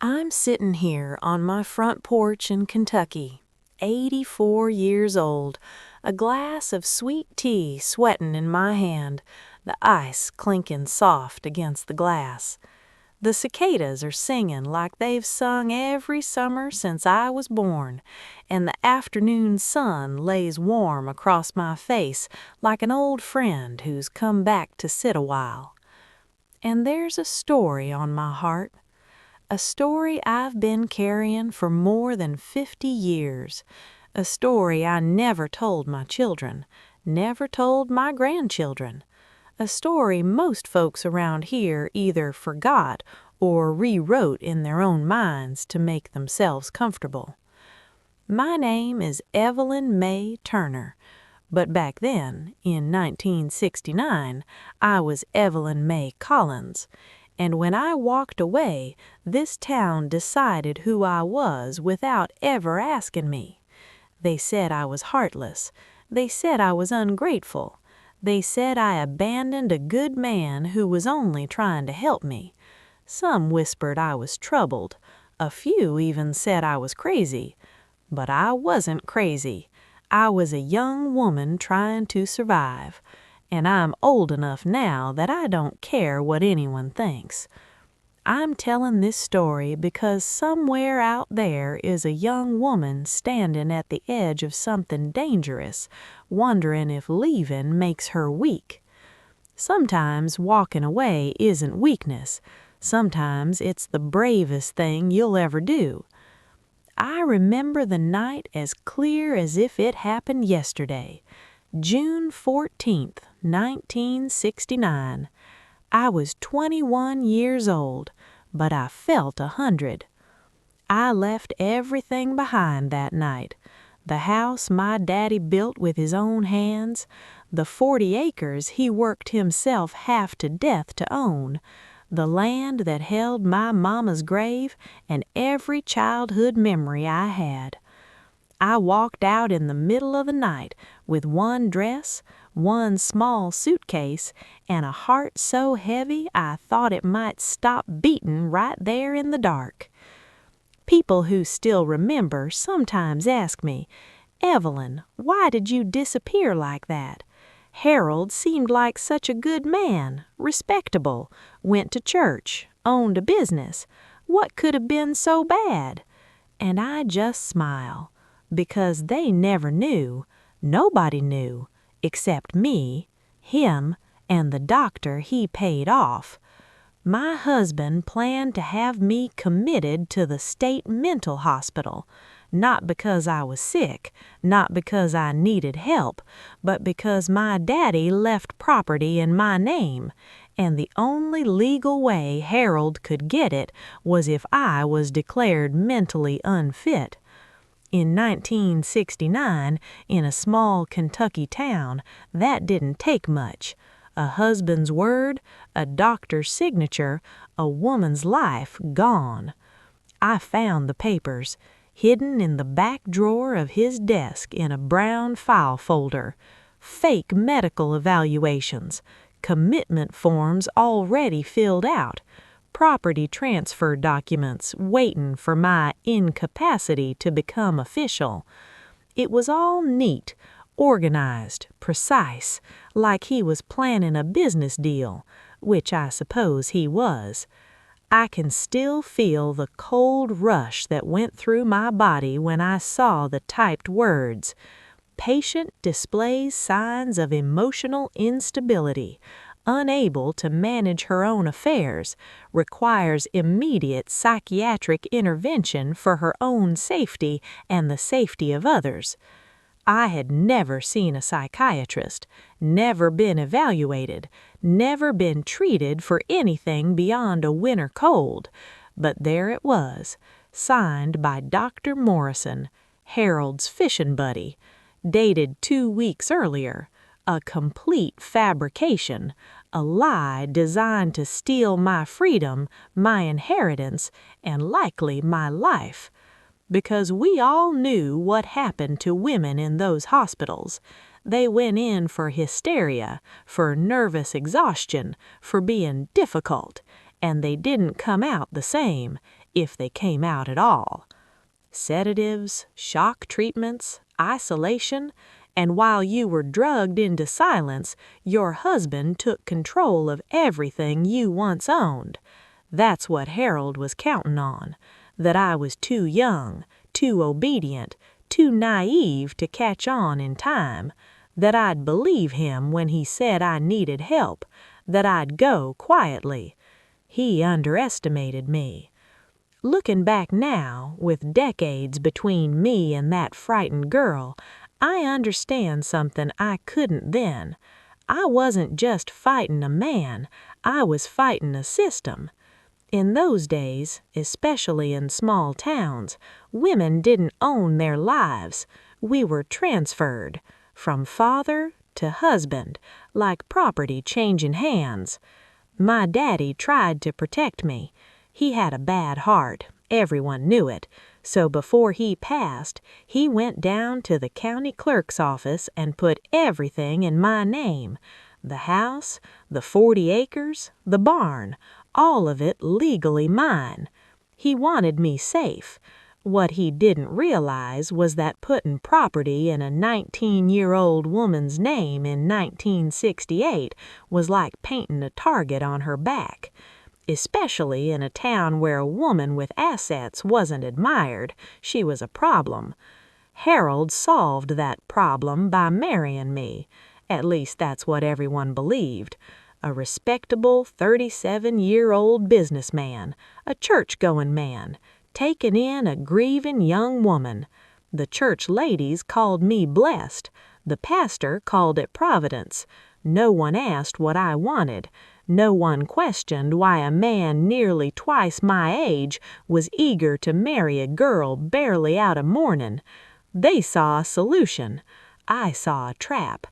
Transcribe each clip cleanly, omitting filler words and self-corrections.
I'm sitting here on my front porch in Kentucky, 84 years old, a glass of sweet tea sweating in my hand, the ice clinking soft against the glass. The cicadas are singing like they've sung every summer since I was born, and the afternoon sun lays warm across my face like an old friend who's come back to sit a while. And there's a story on my heart. A story I've been carrying for more than 50 years. A story I never told my children, never told my grandchildren. A story most folks around here either forgot or rewrote in their own minds to make themselves comfortable. My name is Evelyn May Turner, but back then, in 1969, I was Evelyn May Collins. And when I walked away, this town decided who I was without ever asking me. They said I was heartless. They said I was ungrateful. They said I abandoned a good man who was only trying to help me. Some whispered I was troubled. A few even said I was crazy. But I wasn't crazy. I was a young woman trying to survive. And I'm old enough now that I don't care what anyone thinks. I'm telling this story because somewhere out there is a young woman standing at the edge of something dangerous, wondering if leaving makes her weak. Sometimes walking away isn't weakness. Sometimes it's the bravest thing you'll ever do. I remember the night as clear as if it happened yesterday. June 14th, 1969. I was 21 years old, but I felt 100. I left everything behind that night. The house my daddy built with his own hands, the 40 acres he worked himself half to death to own, the land that held my mama's grave and every childhood memory I had. I walked out in the middle of the night with one dress, one small suitcase, and a heart so heavy I thought it might stop beating right there in the dark. People who still remember sometimes ask me, "Evelyn, why did you disappear like that? Harold seemed like such a good man, respectable, went to church, owned a business. What could have been so bad?" And I just smile. Because they never knew, nobody knew, except me, him, and the doctor he paid off. My husband planned to have me committed to the state mental hospital, not because I was sick, not because I needed help, but because my daddy left property in my name, and the only legal way Harold could get it was if I was declared mentally unfit. In 1969, in a small Kentucky town, that didn't take much. A husband's word, a doctor's signature, a woman's life gone. I found the papers, hidden in the back drawer of his desk in a brown file folder. Fake medical evaluations, commitment forms already filled out, property transfer documents waiting for my incapacity to become official. It was all neat, organized, precise, like he was planning a business deal, which I suppose he was. I can still feel the cold rush that went through my body when I saw the typed words. Patient displays signs of emotional instability, unable to manage her own affairs, requires immediate psychiatric intervention for her own safety and the safety of others. I had never seen a psychiatrist, never been evaluated, never been treated for anything beyond a winter cold, but there it was, signed by Dr. Morrison, Harold's fishing buddy, dated 2 weeks earlier. A complete fabrication, a lie designed to steal my freedom, my inheritance, and likely my life. Because we all knew what happened to women in those hospitals. They went in for hysteria, for nervous exhaustion, for being difficult, and they didn't come out the same, if they came out at all. Sedatives, shock treatments, isolation, and while you were drugged into silence, your husband took control of everything you once owned. That's what Harold was counting on, that I was too young, too obedient, too naive to catch on in time, that I'd believe him when he said I needed help, that I'd go quietly. He underestimated me. Looking back now, with decades between me and that frightened girl, I understand something I couldn't then. I wasn't just fighting a man, I was fighting a system. In those days, especially in small towns, women didn't own their lives. We were transferred, from father to husband, like property changing hands. My daddy tried to protect me. He had a bad heart, everyone knew it, so before he passed, he went down to the county clerk's office and put everything in my name. The house, the 40 acres, the barn, all of it legally mine. He wanted me safe. What he didn't realize was that putting property in a 19-year-old woman's name in 1968 was like painting a target on her back. Especially in a town where a woman with assets wasn't admired, she was a problem. Harold solved that problem by marrying me. At least that's what everyone believed. A respectable 37-year-old businessman, a church-going man, taking in a grieving young woman. The church ladies called me blessed. The pastor called it providence. No one asked what I wanted. No one questioned why a man nearly twice my age was eager to marry a girl barely out of mourning. They saw a solution. I saw a trap.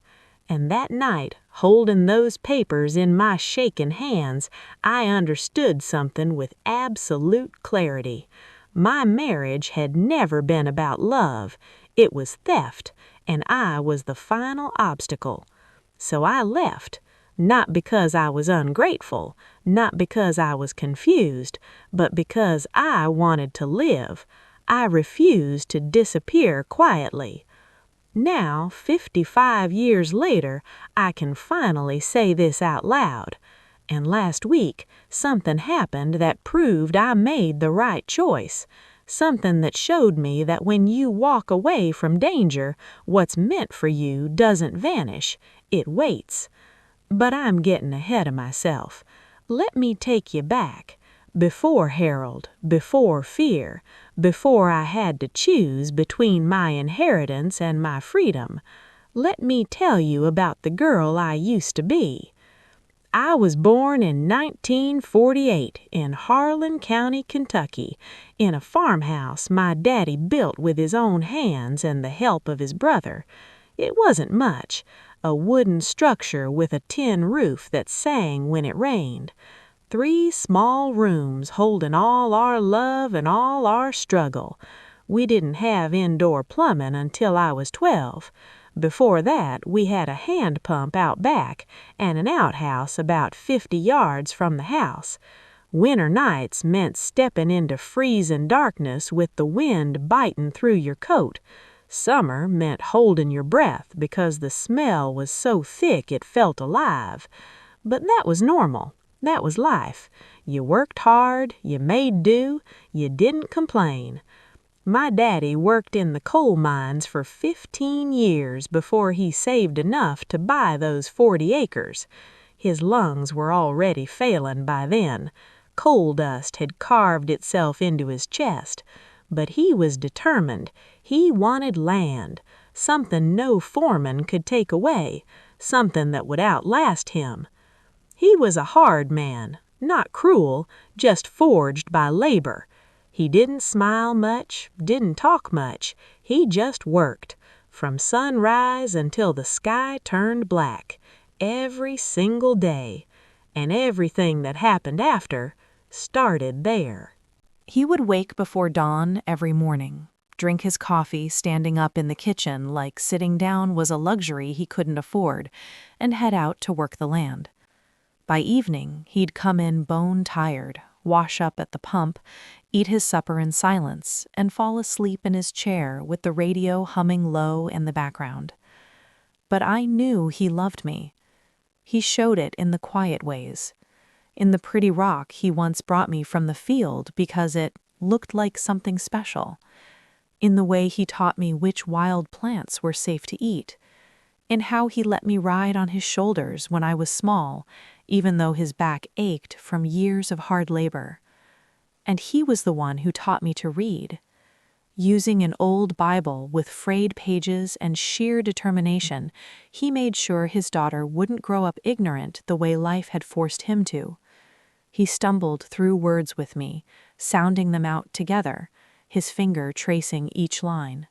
And that night, holding those papers in my shaking hands, I understood something with absolute clarity. My marriage had never been about love. It was theft, and I was the final obstacle. So I left, not because I was ungrateful, not because I was confused, but because I wanted to live. I refused to disappear quietly. Now, 55 years later, I can finally say this out loud. And last week, something happened that proved I made the right choice. Something that showed me that when you walk away from danger, what's meant for you doesn't vanish, it waits. But I'm getting ahead of myself. Let me take you back. Before Harold, before fear, before I had to choose between my inheritance and my freedom, let me tell you about the girl I used to be. I was born in 1948 in Harlan County, Kentucky, in a farmhouse my daddy built with his own hands and the help of his brother. It wasn't much, a wooden structure with a tin roof that sang when it rained. 3 small rooms holding all our love and all our struggle. We didn't have indoor plumbing until I was 12. Before that, we had a hand pump out back and an outhouse about 50 yards from the house. Winter nights meant stepping into freezing darkness with the wind biting through your coat. Summer meant holding your breath because the smell was so thick it felt alive. But that was normal. That was life. You worked hard, you made do, you didn't complain. My daddy worked in the coal mines for 15 years before he saved enough to buy those 40 acres. His lungs were already failing by then. Coal dust had carved itself into his chest. But he was determined. He wanted land, something no foreman could take away, something that would outlast him. He was a hard man, not cruel, just forged by labor. He didn't smile much, didn't talk much. He just worked, from sunrise until the sky turned black, every single day. And everything that happened after started there. He would wake before dawn every morning, drink his coffee standing up in the kitchen like sitting down was a luxury he couldn't afford, and head out to work the land. By evening, he'd come in bone-tired, wash up at the pump, eat his supper in silence, and fall asleep in his chair with the radio humming low in the background. But I knew he loved me. He showed it in the quiet ways. In the pretty rock he once brought me from the field because it looked like something special. In the way he taught me which wild plants were safe to eat. In how he let me ride on his shoulders when I was small, even though his back ached from years of hard labor. And he was the one who taught me to read. Using an old Bible with frayed pages and sheer determination, he made sure his daughter wouldn't grow up ignorant the way life had forced him to. He stumbled through words with me, sounding them out together, his finger tracing each line.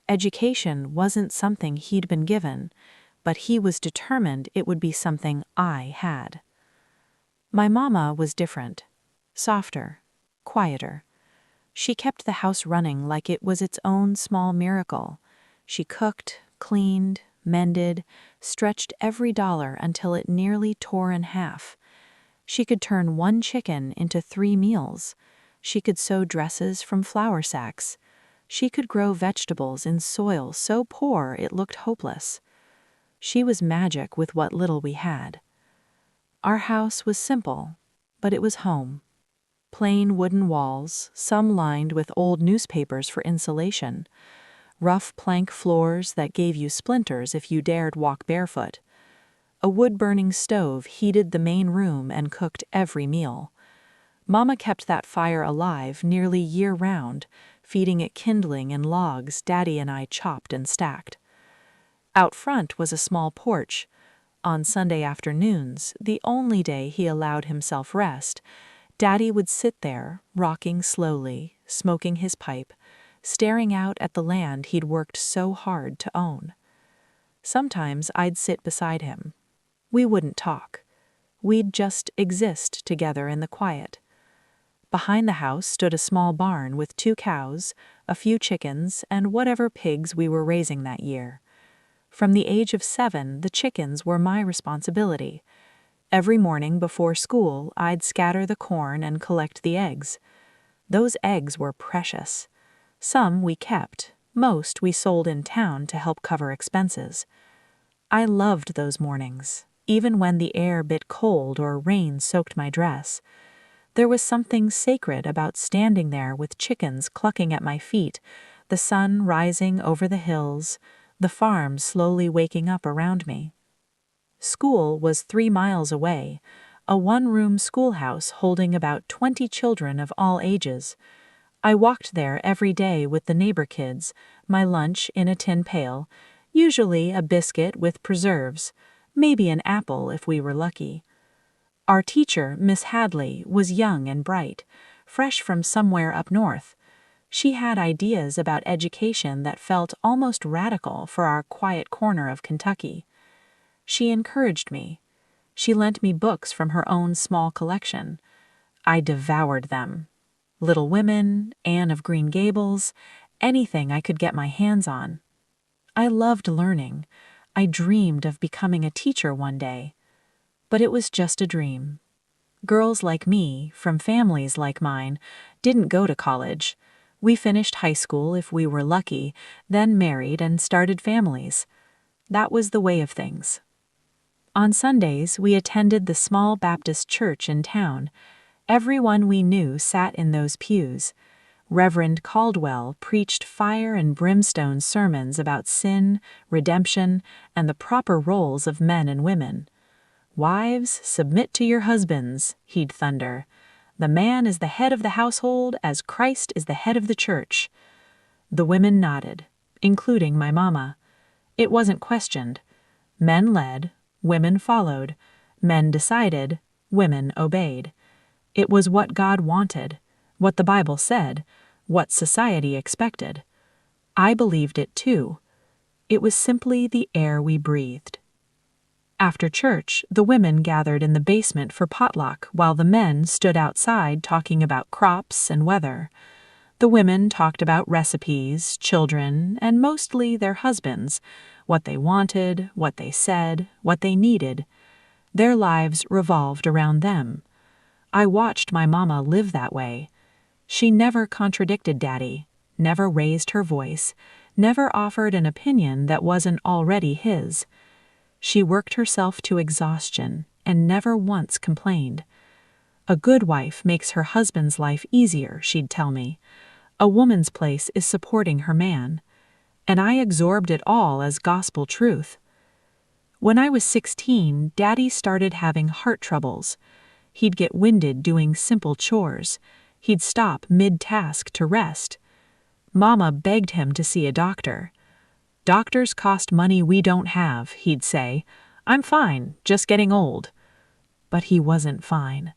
Education wasn't something he'd been given, but he was determined it would be something I had. My mama was different, softer, quieter. She kept the house running like it was its own small miracle. She cooked, cleaned, mended, stretched every dollar until it nearly tore in half. She could turn one chicken into 3 meals. She could sew dresses from flour sacks. She could grow vegetables in soil so poor it looked hopeless. She was magic with what little we had. Our house was simple, but it was home. Plain wooden walls, some lined with old newspapers for insulation. Rough plank floors that gave you splinters if you dared walk barefoot. A wood-burning stove heated the main room and cooked every meal. Mama kept that fire alive nearly year-round, feeding it kindling and logs Daddy and I chopped and stacked. Out front was a small porch. On Sunday afternoons, the only day he allowed himself rest, Daddy would sit there, rocking slowly, smoking his pipe, staring out at the land he'd worked so hard to own. Sometimes I'd sit beside him. We wouldn't talk. We'd just exist together in the quiet. Behind the house stood a small barn with 2 cows, a few chickens, and whatever pigs we were raising that year. From the age of 7, the chickens were my responsibility. Every morning before school, I'd scatter the corn and collect the eggs. Those eggs were precious. Some we kept, most we sold in town to help cover expenses. I loved those mornings, even when the air bit cold or rain soaked my dress. There was something sacred about standing there with chickens clucking at my feet, the sun rising over the hills, the farm slowly waking up around me. School was 3 miles away, a 1-room schoolhouse holding about 20 children of all ages. I walked there every day with the neighbor kids, my lunch in a tin pail, usually a biscuit with preserves, maybe an apple if we were lucky. Our teacher, Miss Hadley, was young and bright, fresh from somewhere up north. She had ideas about education that felt almost radical for our quiet corner of Kentucky. She encouraged me. She lent me books from her own small collection. I devoured them. Little Women, Anne of Green Gables, anything I could get my hands on. I loved learning. I dreamed of becoming a teacher one day. But it was just a dream. Girls like me, from families like mine, didn't go to college. We finished high school if we were lucky, then married and started families. That was the way of things. On Sundays, we attended the small Baptist church in town. Everyone we knew sat in those pews. Reverend Caldwell preached fire and brimstone sermons about sin, redemption, and the proper roles of men and women. "Wives, submit to your husbands," he'd thunder. "The man is the head of the household as Christ is the head of the church." The women nodded, including my mama. It wasn't questioned. Men led, women followed. Men decided, women obeyed. It was what God wanted, what the Bible said, what society expected. I believed it too. It was simply the air we breathed. After church, the women gathered in the basement for potluck while the men stood outside talking about crops and weather. The women talked about recipes, children, and mostly their husbands, what they wanted, what they said, what they needed. Their lives revolved around them. I watched my mama live that way. She never contradicted Daddy, never raised her voice, never offered an opinion that wasn't already his. She worked herself to exhaustion and never once complained. A good wife makes her husband's life easier, she'd tell me. A woman's place is supporting her man. And I absorbed it all as gospel truth. When I was 16, Daddy started having heart troubles. He'd get winded doing simple chores. He'd stop mid-task to rest. Mama begged him to see a doctor. "Doctors cost money we don't have," he'd say. "I'm fine, just getting old." But he wasn't fine.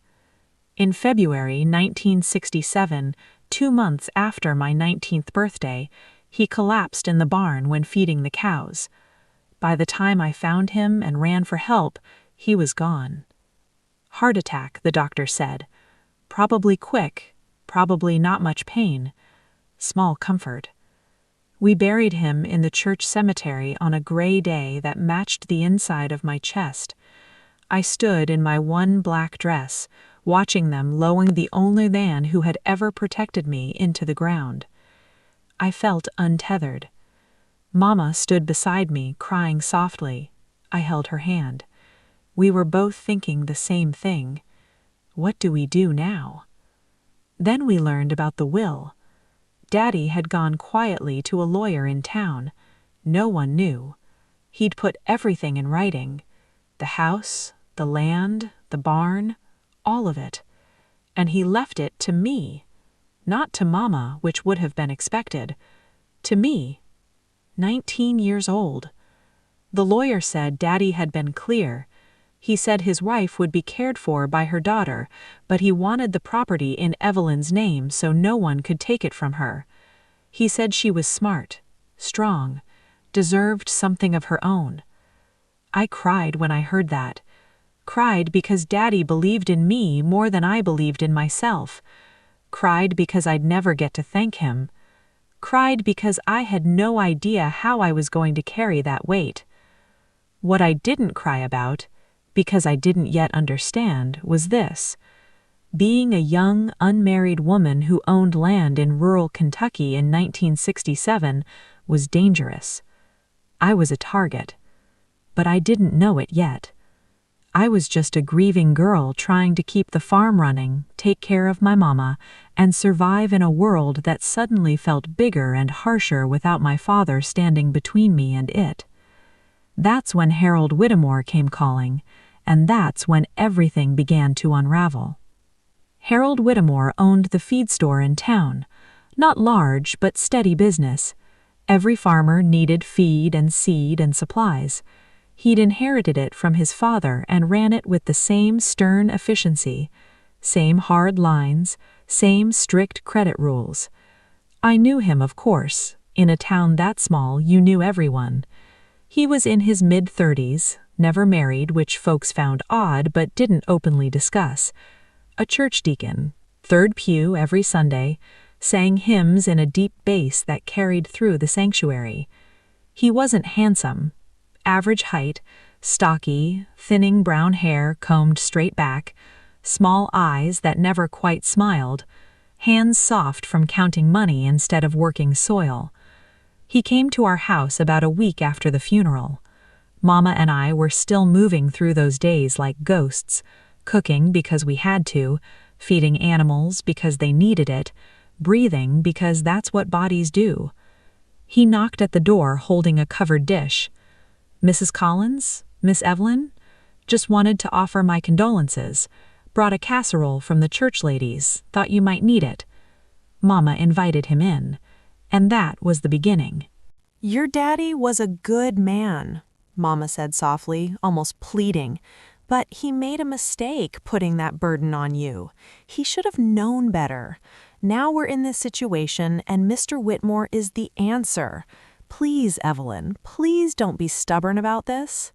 In February 1967, 2 months after my 19th birthday, he collapsed in the barn when feeding the cows. By the time I found him and ran for help, he was gone. Heart attack, the doctor said. Probably quick, probably not much pain. Small comfort. We buried him in the church cemetery on a gray day that matched the inside of my chest. I stood in my one black dress, watching them lowering the only man who had ever protected me into the ground. I felt untethered. Mama stood beside me, crying softly. I held her hand. We were both thinking the same thing. What do we do now? Then we learned about the will. Daddy had gone quietly to a lawyer in town. No one knew. He'd put everything in writing. The house, the land, the barn, all of it. And he left it to me. Not to Mama, which would have been expected. To me. 19 years old. The lawyer said Daddy had been clear. He said his wife would be cared for by her daughter, but he wanted the property in Evelyn's name so no one could take it from her. He said she was smart, strong, deserved something of her own. I cried when I heard that. Cried because Daddy believed in me more than I believed in myself. Cried because I'd never get to thank him. Cried because I had no idea how I was going to carry that weight. What I didn't cry about, because I didn't yet understand, was this. Being a young, unmarried woman who owned land in rural Kentucky in 1967 was dangerous. I was a target. But I didn't know it yet. I was just a grieving girl trying to keep the farm running, take care of my mama, and survive in a world that suddenly felt bigger and harsher without my father standing between me and it. That's when Harold Whittemore came calling, and that's when everything began to unravel. Harold Whittemore owned the feed store in town. Not large, but steady business. Every farmer needed feed and seed and supplies. He'd inherited it from his father and ran it with the same stern efficiency, same hard lines, same strict credit rules. I knew him, of course. In a town that small, you knew everyone. He was in his mid-30s, never married, which folks found odd but didn't openly discuss. A church deacon, third pew every Sunday, sang hymns in a deep bass that carried through the sanctuary. He wasn't handsome. Average height, stocky, thinning brown hair combed straight back, small eyes that never quite smiled, hands soft from counting money instead of working soil. He came to our house about a week after the funeral. Mama and I were still moving through those days like ghosts, cooking because we had to, feeding animals because they needed it, breathing because that's what bodies do. He knocked at the door holding a covered dish. "Mrs. Collins? Miss Evelyn? Just wanted to offer my condolences. Brought a casserole from the church ladies. Thought you might need it." Mama invited him in. And that was the beginning. "Your daddy was a good man," Mama said softly, almost pleading. "But he made a mistake putting that burden on you. He should have known better. Now we're in this situation, and Mr. Whitmore is the answer. Please, Evelyn, please don't be stubborn about this."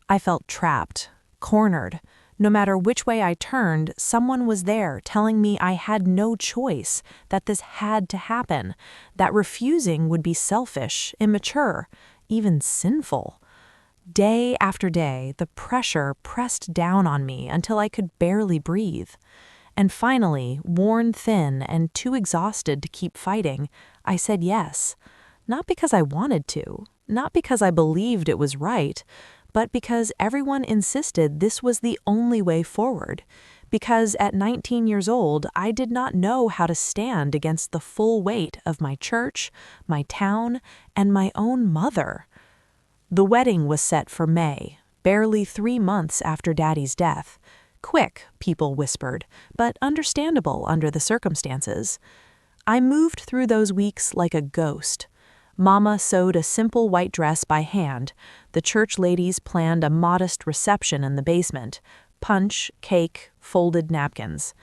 I felt trapped, cornered. No matter which way I turned, someone was there telling me I had no choice, that this had to happen, that refusing would be selfish, immature, even sinful. Day after day, the pressure pressed down on me until I could barely breathe. And finally, worn thin and too exhausted to keep fighting, I said yes. Not because I wanted to, not because I believed it was right, but because everyone insisted this was the only way forward. Because at 19 years old, I did not know how to stand against the full weight of my church, my town, and my own mother. The wedding was set for May, barely 3 months after Daddy's death. Quick, people whispered, but understandable under the circumstances. I moved through those weeks like a ghost. Mama sewed a simple white dress by hand. The church ladies planned a modest reception in the basement. Punch, cake, folded napkins.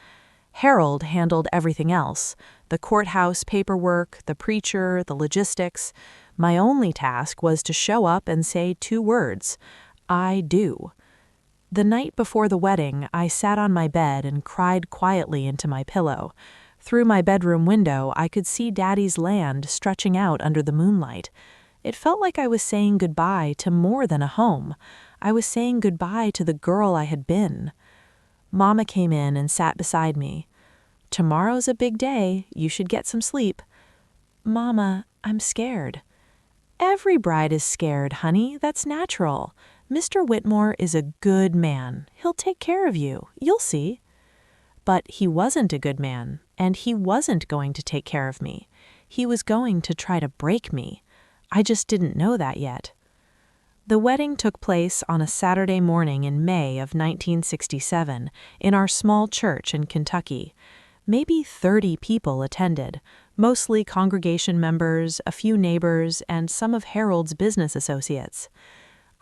Harold handled everything else. The courthouse paperwork, the preacher, the logistics. My only task was to show up and say 2 words. I do. The night before the wedding, I sat on my bed and cried quietly into my pillow. Through my bedroom window, I could see Daddy's land stretching out under the moonlight. It felt like I was saying goodbye to more than a home. I was saying goodbye to the girl I had been. Mama came in and sat beside me. "Tomorrow's a big day. You should get some sleep." "Mama, I'm scared." "Every bride is scared, honey. That's natural. Mr. Whitmore is a good man. He'll take care of you. You'll see." But he wasn't a good man, and he wasn't going to take care of me. He was going to try to break me. I just didn't know that yet. The wedding took place on a Saturday morning in May of 1967 in our small church in Kentucky. Maybe 30 people attended, mostly congregation members, a few neighbors, and some of Harold's business associates.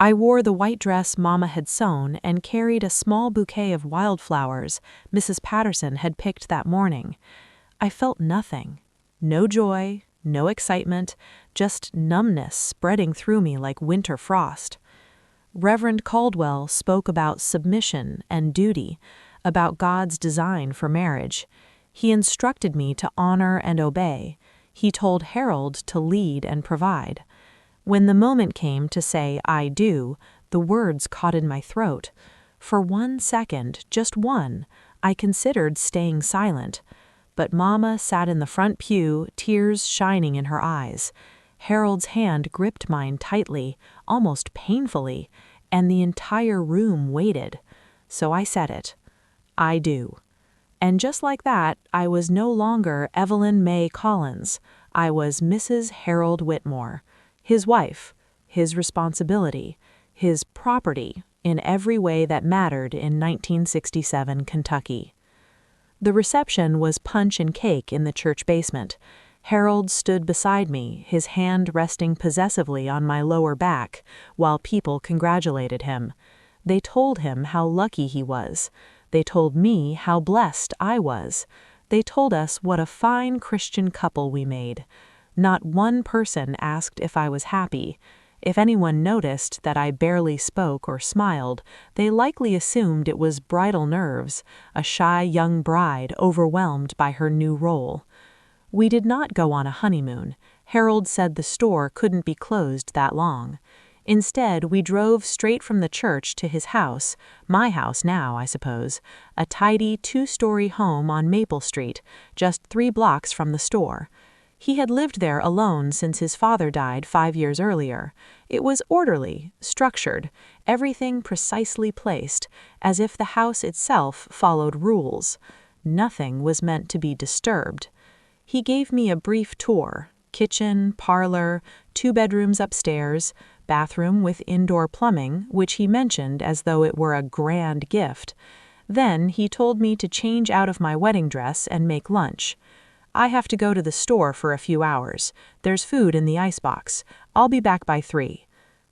I wore the white dress Mama had sewn and carried a small bouquet of wildflowers Mrs. Patterson had picked that morning. I felt nothing. No joy, no excitement, just numbness spreading through me like winter frost. Reverend Caldwell spoke about submission and duty, about God's design for marriage. He instructed me to honor and obey. He told Harold to lead and provide. When the moment came to say "I do," the words caught in my throat. For 1 second, just one, I considered staying silent. But Mama sat in the front pew, tears shining in her eyes. Harold's hand gripped mine tightly, almost painfully, and the entire room waited. So I said it. I do. And just like that, I was no longer Evelyn May Collins. I was Mrs. Harold Whitmore. His wife, his responsibility, his property in every way that mattered in 1967 Kentucky. The reception was punch and cake in the church basement. Harold stood beside me, his hand resting possessively on my lower back, while people congratulated him. They told him how lucky he was. They told me how blessed I was. They told us what a fine Christian couple we made. Not one person asked if I was happy. If anyone noticed that I barely spoke or smiled, they likely assumed it was bridal nerves, a shy young bride overwhelmed by her new role. We did not go on a honeymoon. Harold said the store couldn't be closed that long. Instead, we drove straight from the church to his house, my house now, I suppose, a tidy 2-story home on Maple Street, just 3 blocks from the store. He had lived there alone since his father died 5 years earlier. It was orderly, structured, everything precisely placed, as if the house itself followed rules. Nothing was meant to be disturbed. He gave me a brief tour: kitchen, parlor, 2 bedrooms upstairs, bathroom with indoor plumbing, which he mentioned as though it were a grand gift. Then he told me to change out of my wedding dress and make lunch. "I have to go to the store for a few hours. There's food in the icebox. I'll be back by 3.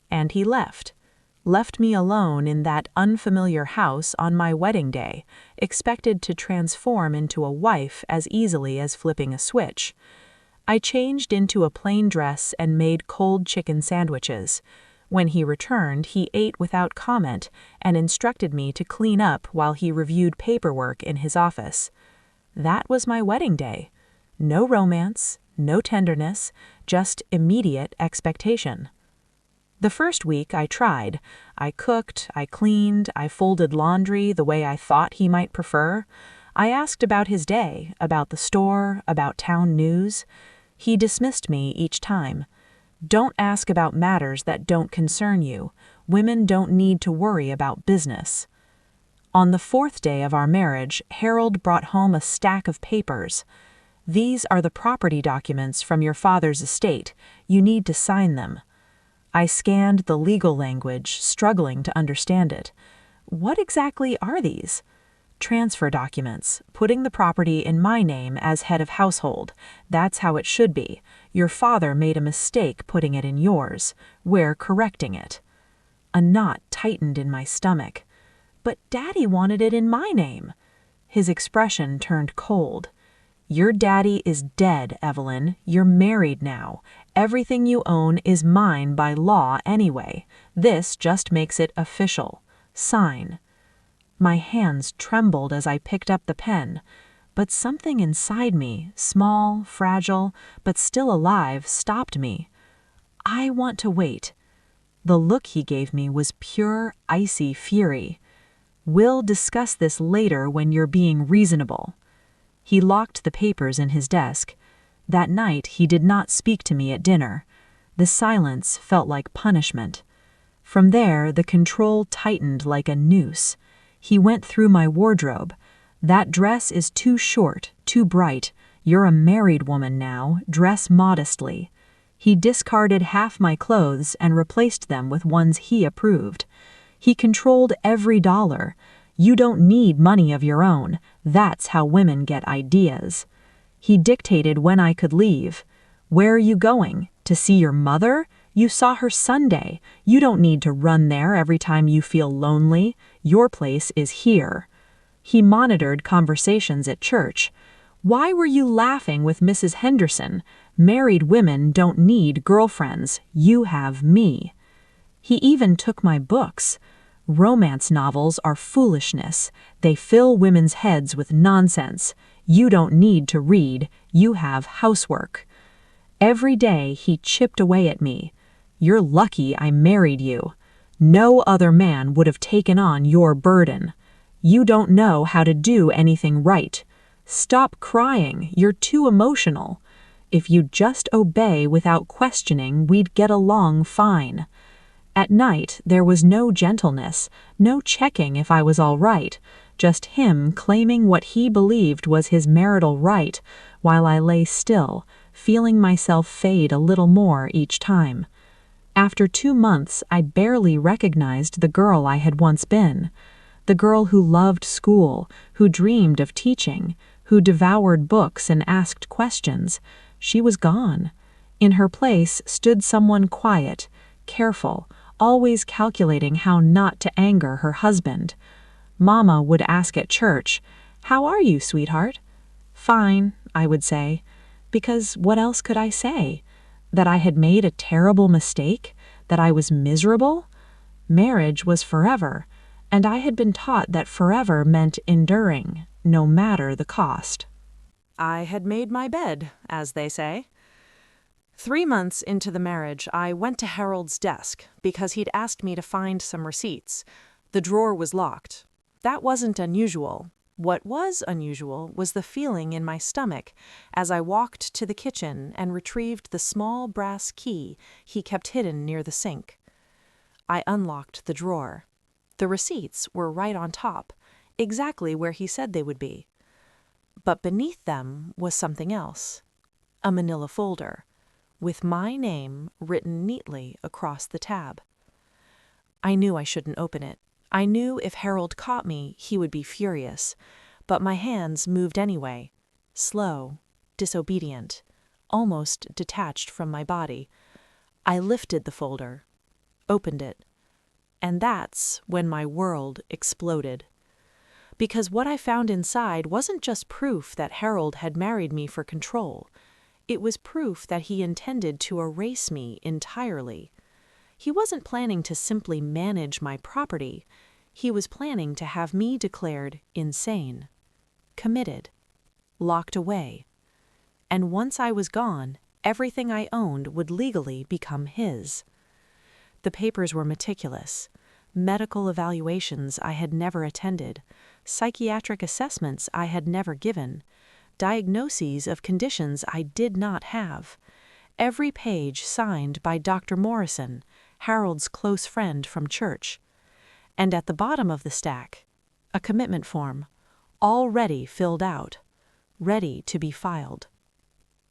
And he left. Left me alone in that unfamiliar house on my wedding day, expected to transform into a wife as easily as flipping a switch. I changed into a plain dress and made cold chicken sandwiches. When he returned, he ate without comment and instructed me to clean up while he reviewed paperwork in his office. That was my wedding day. No romance, no tenderness, just immediate expectation. The first week I tried. I cooked, I cleaned, I folded laundry the way I thought he might prefer. I asked about his day, about the store, about town news. He dismissed me each time. Don't ask about matters that don't concern you. Women don't need to worry about business. On the 4th day of our marriage, Harold brought home a stack of papers. These are the property documents from your father's estate. You need to sign them. I scanned the legal language, struggling to understand it. What exactly are these? Transfer documents, putting the property in my name as head of household. That's how it should be. Your father made a mistake putting it in yours. We're correcting it. A knot tightened in my stomach. But Daddy wanted it in my name. His expression turned cold. Your daddy is dead, Evelyn. You're married now. Everything you own is mine by law anyway. This just makes it official. Sign. My hands trembled as I picked up the pen, but something inside me, small, fragile, but still alive, stopped me. I want to wait. The look he gave me was pure, icy fury. We'll discuss this later when you're being reasonable. He locked the papers in his desk. That night he did not speak to me at dinner. The silence felt like punishment. From there, the control tightened like a noose. He went through my wardrobe. That dress is too short, too bright. You're a married woman now. Dress modestly. He discarded half my clothes and replaced them with ones he approved. He controlled every dollar. You don't need money of your own. That's how women get ideas. He dictated when I could leave. Where are you going? To see your mother? You saw her Sunday. You don't need to run there every time you feel lonely. Your place is here. He monitored conversations at church. Why were you laughing with Mrs. Henderson? Married women don't need girlfriends. You have me. He even took my books. Romance novels are foolishness. They fill women's heads with nonsense. You don't need to read. You have housework. Every day he chipped away at me. You're lucky I married you. No other man would have taken on your burden. You don't know how to do anything right. Stop crying. You're too emotional. If you'd just obey without questioning, we'd get along fine. At night, there was no gentleness, no checking if I was all right, just him claiming what he believed was his marital right, while I lay still, feeling myself fade a little more each time. After 2 months, I barely recognized the girl I had once been. The girl who loved school, who dreamed of teaching, who devoured books and asked questions. She was gone. In her place stood someone quiet, careful, always calculating how not to anger her husband. Mama would ask at church, "How are you, sweetheart?" "Fine," I would say, because what else could I say? That I had made a terrible mistake? That I was miserable? Marriage was forever, and I had been taught that forever meant enduring, no matter the cost. I had made my bed, as they say. 3 months into the marriage, I went to Harold's desk because he'd asked me to find some receipts. The drawer was locked. That wasn't unusual. What was unusual was the feeling in my stomach as I walked to the kitchen and retrieved the small brass key he kept hidden near the sink. I unlocked the drawer. The receipts were right on top, exactly where he said they would be. But beneath them was something else, a manila folder, with my name written neatly across the tab. I knew I shouldn't open it. I knew if Harold caught me, he would be furious, but my hands moved anyway, slow, disobedient, almost detached from my body. I lifted the folder, opened it, and that's when my world exploded. Because what I found inside wasn't just proof that Harold had married me for control. It was proof that he intended to erase me entirely. He wasn't planning to simply manage my property. He was planning to have me declared insane, committed, locked away. And once I was gone, everything I owned would legally become his. The papers were meticulous. medical evaluations I had never attended, psychiatric assessments I had never given, diagnoses of conditions I did not have. Every page signed by Dr. Morrison, Harold's close friend from church. And at the bottom of the stack, a commitment form, already filled out, ready to be filed.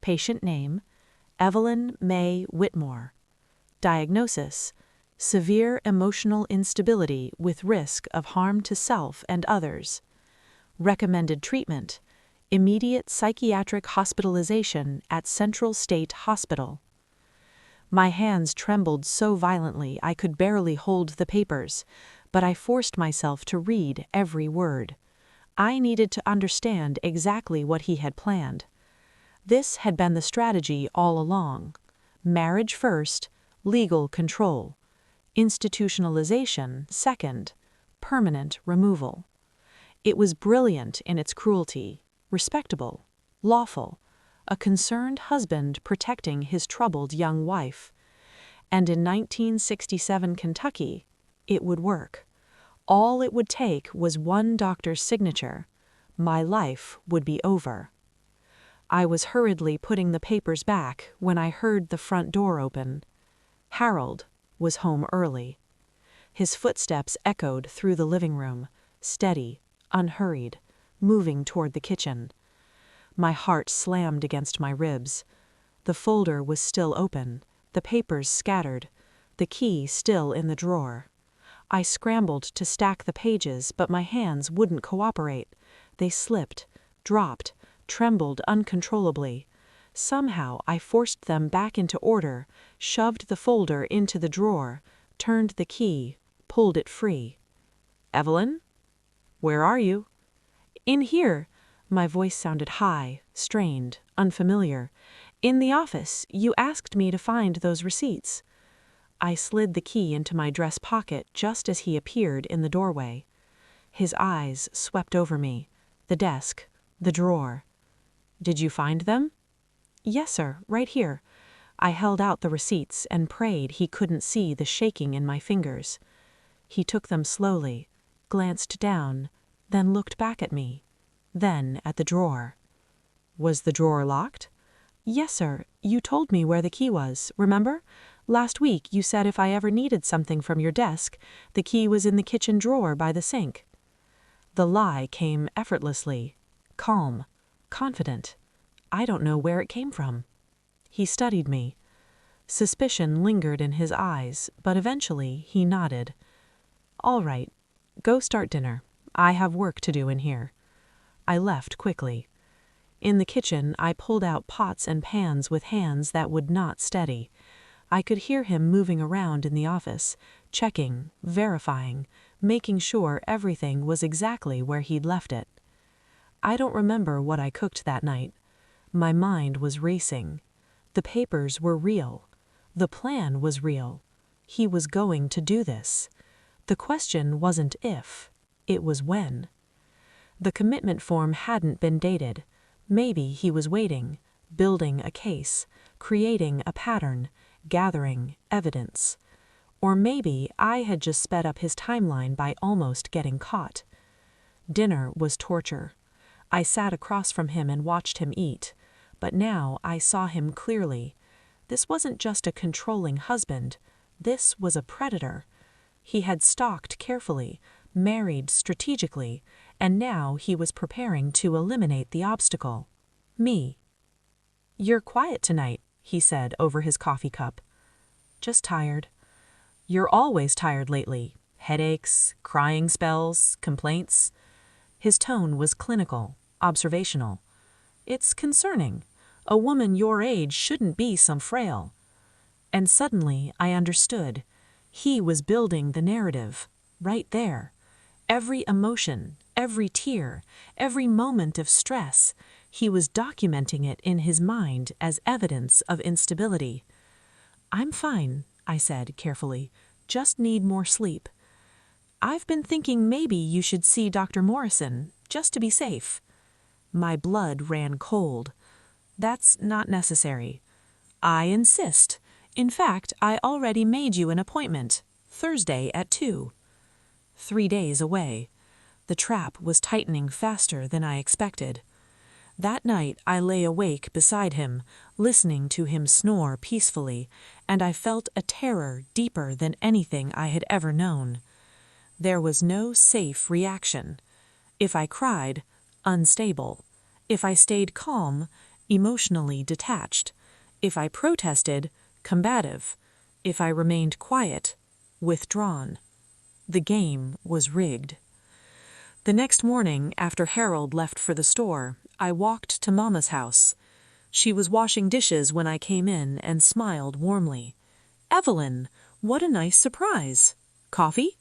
Patient name, Evelyn May Whitmore. Diagnosis, severe emotional instability with risk of harm to self and others. Recommended treatment, immediate psychiatric hospitalization at Central State Hospital. My hands trembled so violently I could barely hold the papers, but I forced myself to read every word. I needed to understand exactly what he had planned. This had been the strategy all along. Marriage first, legal control. Institutionalization second, permanent removal. It was brilliant in its cruelty, respectable, lawful, a concerned husband protecting his troubled young wife. And in 1967 Kentucky, it would work. All it would take was one doctor's signature. My life would be over. I was hurriedly putting the papers back when I heard the front door open. Harold was home early. His footsteps echoed through the living room, steady, unhurried, moving toward the kitchen. My heart slammed against my ribs. The folder was still open, the papers scattered, the key still in the drawer. I scrambled to stack the pages, but my hands wouldn't cooperate. They slipped, dropped, trembled uncontrollably. Somehow I forced them back into order, shoved the folder into the drawer, turned the key, pulled it free. "Evelyn? Where are you?" "In here." My voice sounded high, strained, unfamiliar. "In the office. You asked me to find those receipts." I slid the key into my dress pocket just as he appeared in the doorway. His eyes swept over me, the desk, the drawer. "Did you find them?" "Yes, sir, right here." I held out the receipts and prayed he couldn't see the shaking in my fingers. He took them slowly, glanced down, then looked back at me, then at the drawer. "Was the drawer locked?" "Yes, sir. You told me where the key was, remember? Last week you said if I ever needed something from your desk, the key was in the kitchen drawer by the sink." The lie came effortlessly, calm, confident. I don't know where it came from. He studied me. Suspicion lingered in his eyes, but eventually he nodded. "All right, go start dinner. I have work to do in here." I left quickly. In the kitchen, I pulled out pots and pans with hands that would not steady. I could hear him moving around in the office, checking, verifying, making sure everything was exactly where he'd left it. I don't remember what I cooked that night. My mind was racing. The papers were real. The plan was real. He was going to do this. The question wasn't if, it was when. The commitment form hadn't been dated. Maybe he was waiting, building a case, creating a pattern, gathering evidence. Or maybe I had just sped up his timeline by almost getting caught. Dinner was torture. I sat across from him and watched him eat, but now I saw him clearly. This wasn't just a controlling husband. This was a predator. He had stalked carefully, married strategically, and now he was preparing to eliminate the obstacle. Me. "You're quiet tonight," he said over his coffee cup. "Just tired." "You're always tired lately. Headaches, crying spells, complaints." His tone was clinical, observational. "It's concerning. A woman your age shouldn't be some frail." And suddenly I understood. He was building the narrative, right there. Every emotion, every tear, every moment of stress, he was documenting it in his mind as evidence of instability. "I'm fine," I said carefully. "Just need more sleep." "I've been thinking maybe you should see Dr. Morrison, just to be safe." My blood ran cold. "That's not necessary." "I insist. In fact, I already made you an appointment. Thursday at 2. 3 days away. The trap was tightening faster than I expected. That night I lay awake beside him, listening to him snore peacefully, and I felt a terror deeper than anything I had ever known. There was no safe reaction. If I cried, unstable. If I stayed calm, emotionally detached. If I protested, combative. If I remained quiet, withdrawn. The game was rigged. The next morning, after Harold left for the store, I walked to Mama's house. She was washing dishes when I came in and smiled warmly. "Evelyn, what a nice surprise. Coffee?"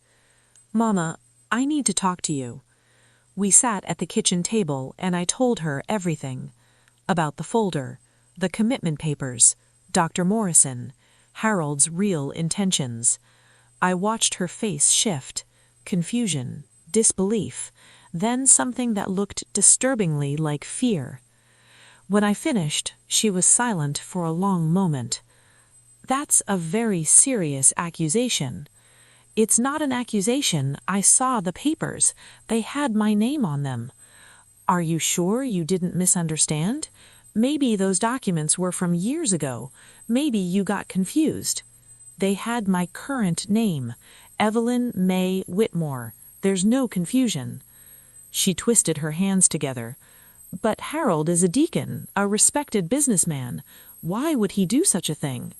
"Mama, I need to talk to you." We sat at the kitchen table and I told her everything. About the folder, the commitment papers, Dr. Morrison, Harold's real intentions. I watched her face shift, confusion, disbelief, then something that looked disturbingly like fear. When I finished, she was silent for a long moment. "That's a very serious accusation." "It's not an accusation. I saw the papers. They had my name on them." "Are you sure you didn't misunderstand? Maybe those documents were from years ago. Maybe you got confused." "They had my current name, Evelyn May Whitmore. There's no confusion." She twisted her hands together. "But Harold is a deacon, a respected businessman. Why would he do such a thing?"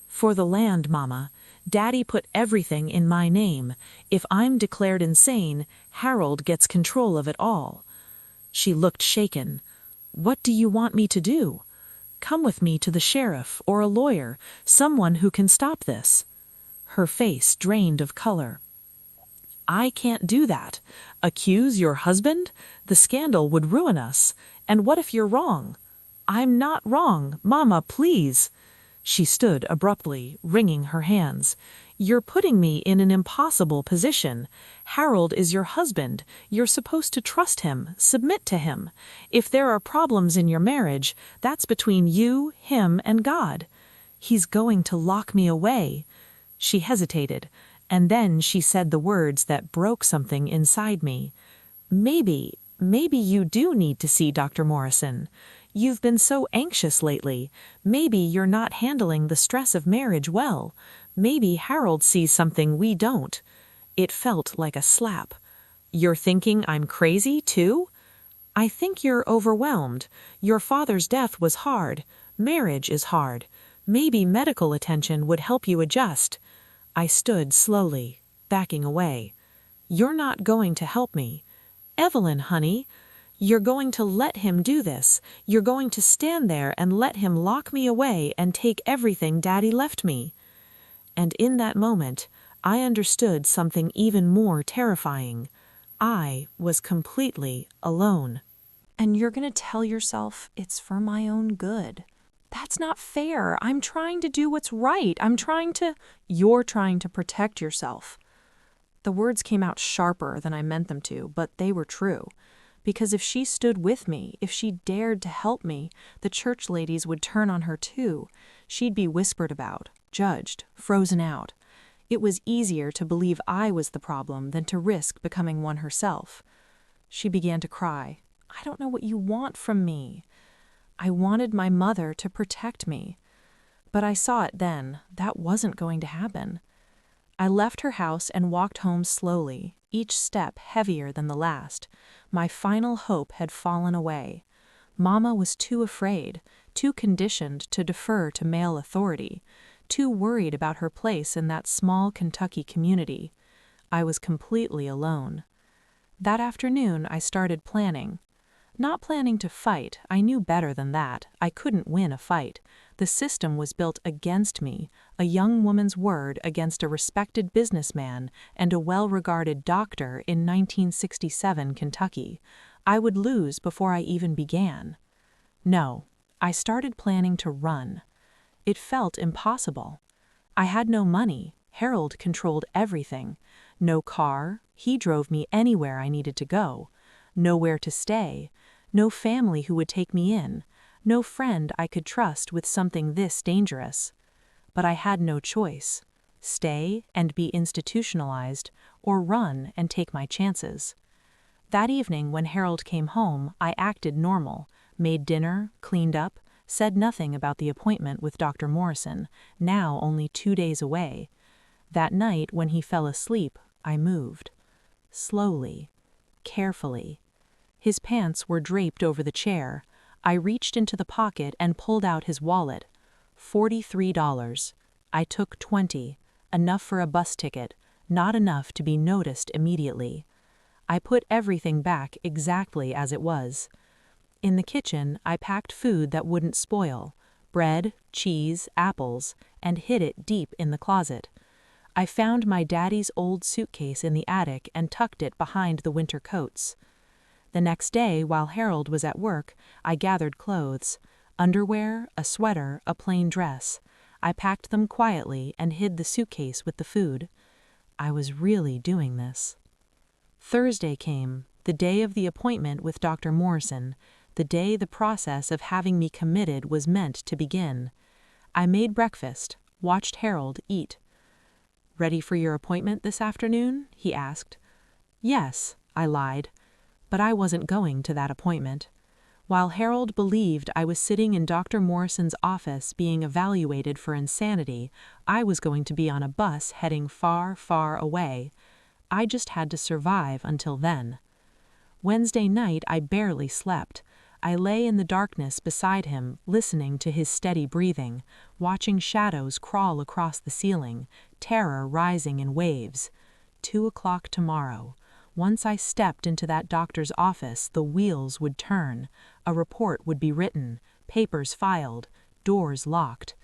"For the land, Mama. Daddy put everything in my name. If I'm declared insane, Harold gets control of it all." She looked shaken. "What do you want me to do?" "Come with me to the sheriff or a lawyer, someone who can stop this." Her face drained of color. "I can't do that. Accuse your husband? The scandal would ruin us. And what if you're wrong?" "I'm not wrong. Mama, please." She stood abruptly, wringing her hands. "You're putting me in an impossible position. Harold is your husband. You're supposed to trust him, submit to him. If there are problems in your marriage, that's between you, him, and God. He's going to lock me away." She hesitated, and then she said the words that broke something inside me. Maybe you do need to see Dr. Morrison. You've been so anxious lately. Maybe you're not handling the stress of marriage well. Maybe Harold sees something we don't." It felt like a slap. "You're thinking I'm crazy, too?" "I think you're overwhelmed. Your father's death was hard. Marriage is hard. Maybe medical attention would help you adjust." I stood slowly, backing away. "You're not going to help me." "Evelyn, honey, you're going to let him do this. You're going to stand there and let him lock me away and take everything Daddy left me." And in that moment, I understood something even more terrifying. I was completely alone. "And you're going to tell yourself it's for my own good. That's not fair. I'm trying to do what's right. You're trying to protect yourself." The words came out sharper than I meant them to, but they were true. Because if she stood with me, if she dared to help me, the church ladies would turn on her too. She'd be whispered about, judged, frozen out. It was easier to believe I was the problem than to risk becoming one herself. She began to cry. "I don't know what you want from me." I wanted my mother to protect me. But I saw it then. That wasn't going to happen. I left her house and walked home slowly, each step heavier than the last. My final hope had fallen away. Mama was too afraid, too conditioned to defer to male authority, too worried about her place in that small Kentucky community. I was completely alone. That afternoon I started planning. Not planning to fight. I knew better than that. I couldn't win a fight. The system was built against me, a young woman's word against a respected businessman and a well-regarded doctor in 1967 Kentucky. I would lose before I even began. No, I started planning to run. It felt impossible. I had no money. Harold controlled everything. No car. He drove me anywhere I needed to go. Nowhere to stay. No family who would take me in. No friend I could trust with something this dangerous. But I had no choice. stay and be institutionalized, or run and take my chances. That evening when Harold came home, I acted normal, made dinner, cleaned up, said nothing about the appointment with Dr. Morrison, now only 2 days away. That night when he fell asleep, I moved. Slowly, carefully. His pants were draped over the chair. I reached into the pocket and pulled out his wallet. $43. I took 20, enough for a bus ticket, not enough to be noticed immediately. I put everything back exactly as it was. In the kitchen, I packed food that wouldn't spoil, bread, cheese, apples, and hid it deep in the closet. I found my daddy's old suitcase in the attic and tucked it behind the winter coats. The next day, while Harold was at work, I gathered clothes, underwear, a sweater, a plain dress. I packed them quietly and hid the suitcase with the food. I was really doing this. Thursday came, the day of the appointment with Dr. Morrison, the day the process of having me committed was meant to begin. I made breakfast, watched Harold eat. "Ready for your appointment this afternoon?" he asked. "Yes," I lied, but I wasn't going to that appointment. While Harold believed I was sitting in Dr. Morrison's office being evaluated for insanity, I was going to be on a bus heading far, far away. I just had to survive until then. Wednesday night, I barely slept. I lay in the darkness beside him, listening to his steady breathing, watching shadows crawl across the ceiling, terror rising in waves. 2 o'clock tomorrow. Once I stepped into that doctor's office, the wheels would turn. A report would be written, papers filed, doors locked.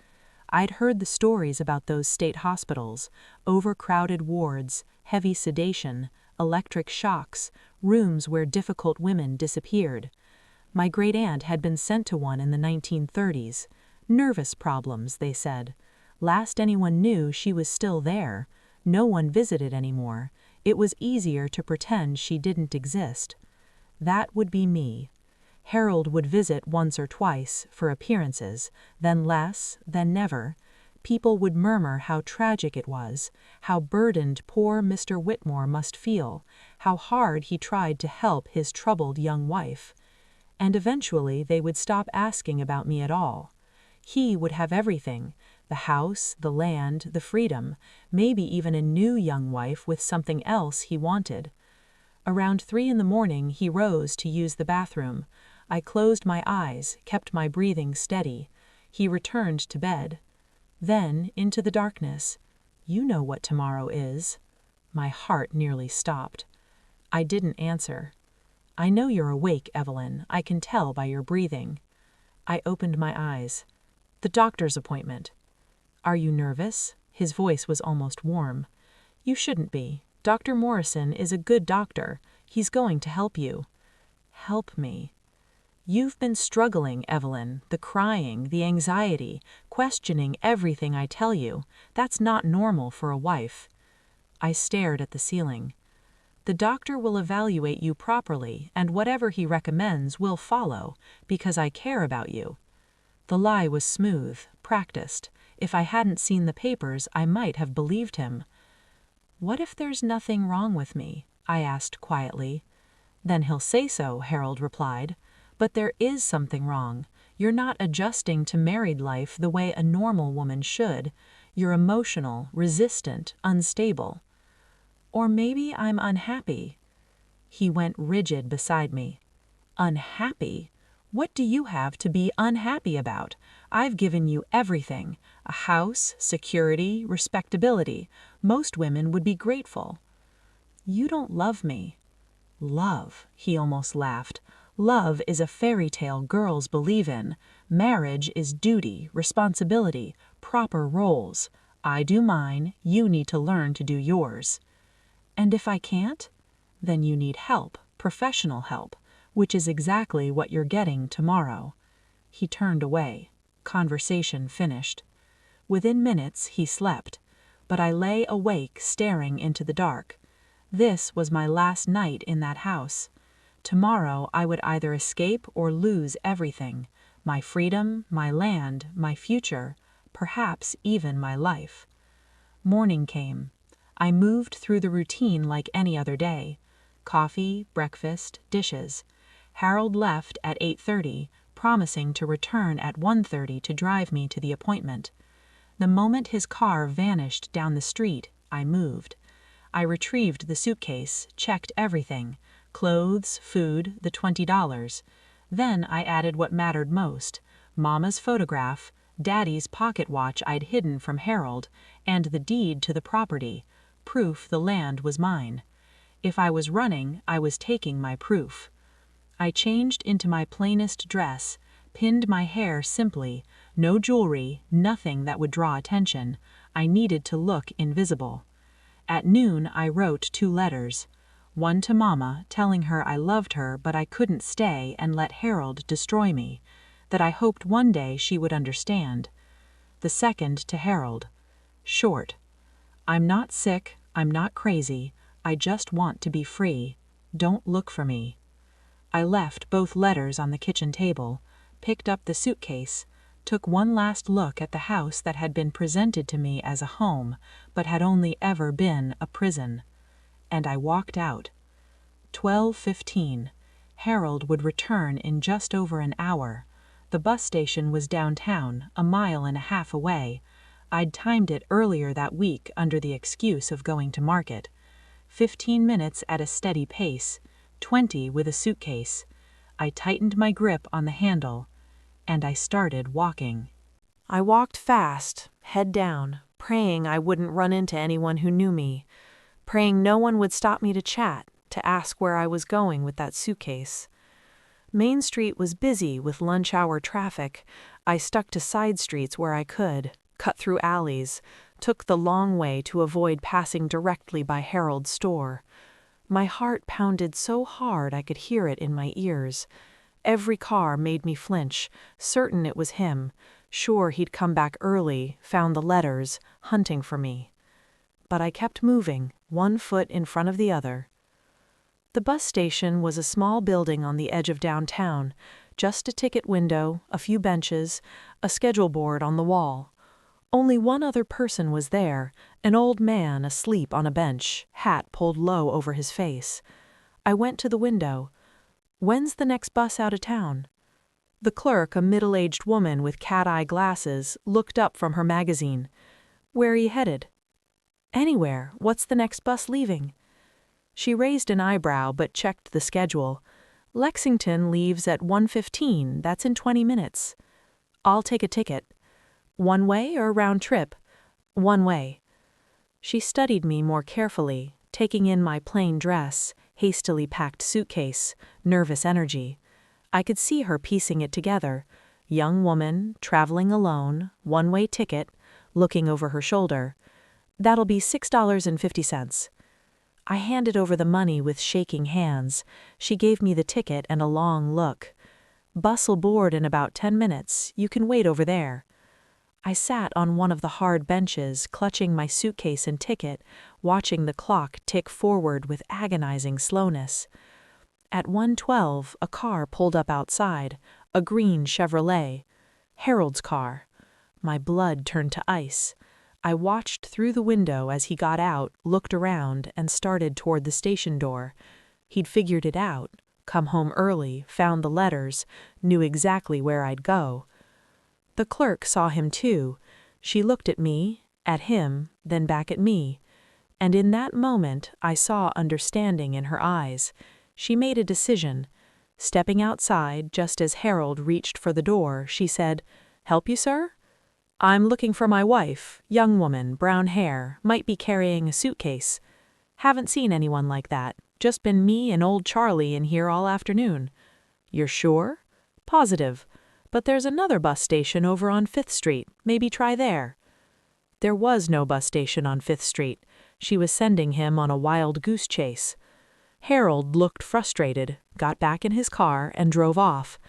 I'd heard the stories about those state hospitals, overcrowded wards, heavy sedation, electric shocks, rooms where difficult women disappeared. My great-aunt had been sent to one in the 1930s. Nervous problems, they said. Last anyone knew, she was still there. No one visited anymore. It was easier to pretend she didn't exist. That would be me. Harold would visit once or twice, for appearances, then less, then never. People would murmur how tragic it was, how burdened poor Mr. Whitmore must feel, how hard he tried to help his troubled young wife. And eventually they would stop asking about me at all. He would have everything, the house, the land, the freedom, maybe even a new young wife with something else he wanted. Around 3 in the morning he rose to use the bathroom. I closed my eyes, kept my breathing steady. He returned to bed. Then, into the darkness. "You know what tomorrow is." My heart nearly stopped. I didn't answer. "I know you're awake, Evelyn. I can tell by your breathing." I opened my eyes. "The doctor's appointment." "Are you nervous?" His voice was almost warm. "You shouldn't be. Dr. Morrison is a good doctor. He's going to help you." "Help me." "You've been struggling, Evelyn, the crying, the anxiety, questioning everything I tell you. That's not normal for a wife." I stared at the ceiling. "The doctor will evaluate you properly, and whatever he recommends will follow, because I care about you." The lie was smooth, practiced. If I hadn't seen the papers, I might have believed him. "What if there's nothing wrong with me?" I asked quietly. "Then he'll say so," Harold replied. "But there is something wrong. You're not adjusting to married life the way a normal woman should. You're emotional, resistant, unstable." "Or maybe I'm unhappy." He went rigid beside me. "Unhappy? What do you have to be unhappy about? I've given you everything. A house, security, respectability. Most women would be grateful." "You don't love me." "Love," he almost laughed. "Love is a fairy tale girls believe in. Marriage is duty, responsibility, proper roles. I do mine, you need to learn to do yours." "And if I can't?" "Then you need help, professional help, which is exactly what you're getting tomorrow." He turned away. Conversation finished. Within minutes he slept, but I lay awake staring into the dark. This was my last night in that house. Tomorrow I would either escape or lose everything, my freedom, my land, my future, perhaps even my life. Morning came. I moved through the routine like any other day. Coffee, breakfast, dishes. Harold left at 8:30, promising to return at 1:30 to drive me to the appointment. The moment his car vanished down the street, I moved. I retrieved the suitcase, checked everything: clothes, food, the $20. Then I added what mattered most: Mama's photograph, Daddy's pocket watch I'd hidden from Harold, and the deed to the property, proof the land was mine. If I was running, I was taking my proof. I changed into my plainest dress, pinned my hair simply, no jewelry, nothing that would draw attention. I needed to look invisible. At noon I wrote 2 letters. One to Mama, telling her I loved her but I couldn't stay and let Harold destroy me, that I hoped one day she would understand. The second to Harold. Short. I'm not sick, I'm not crazy, I just want to be free. Don't look for me. I left both letters on the kitchen table, picked up the suitcase, took one last look at the house that had been presented to me as a home, but had only ever been a prison. And I walked out. 12:15. Harold would return in just over an hour. The bus station was downtown, a mile and a half away. I'd timed it earlier that week under the excuse of going to market. 15 minutes at a steady pace, 20 with a suitcase. I tightened my grip on the handle, and I started walking. I walked fast, head down, praying I wouldn't run into anyone who knew me, praying no one would stop me to chat, to ask where I was going with that suitcase. Main Street was busy with lunch hour traffic. I stuck to side streets where I could, cut through alleys, took the long way to avoid passing directly by Harold's store. My heart pounded so hard I could hear it in my ears. Every car made me flinch, certain it was him, sure he'd come back early, found the letters, hunting for me. But I kept moving, one foot in front of the other. The bus station was a small building on the edge of downtown, just a ticket window, a few benches, a schedule board on the wall. Only one other person was there, an old man asleep on a bench, hat pulled low over his face. I went to the window. When's the next bus out of town? The clerk, a middle-aged woman with cat-eye glasses, looked up from her magazine. Where are you headed? Anywhere. What's the next bus leaving? She raised an eyebrow but checked the schedule. Lexington leaves at 1:15, that's in 20 minutes. I'll take a ticket. One way or round trip? One way. She studied me more carefully, taking in my plain dress, hastily packed suitcase, nervous energy. I could see her piecing it together. Young woman, traveling alone, one-way ticket, looking over her shoulder. That'll be $6.50. I handed over the money with shaking hands. She gave me the ticket and a long look. Bus'll board in about 10 minutes. You can wait over there. I sat on one of the hard benches, clutching my suitcase and ticket, watching the clock tick forward with agonizing slowness. At 1:12, a car pulled up outside, a green Chevrolet. Harold's car. My blood turned to ice. I watched through the window as he got out, looked around, and started toward the station door. He'd figured it out, come home early, found the letters, knew exactly where I'd go. The clerk saw him too. She looked at me, at him, then back at me. And in that moment, I saw understanding in her eyes. She made a decision. Stepping outside, just as Harold reached for the door, she said, "Help you, sir?" "I'm looking for my wife, young woman, brown hair, might be carrying a suitcase. Haven't seen anyone like that. Just been me and old Charlie in here all afternoon." "You're sure?" "Positive. But there's another bus station over on 5th Street. Maybe try there." There was no bus station on 5th Street. She was sending him on a wild goose chase. Harold looked frustrated, got back in his car, and drove off.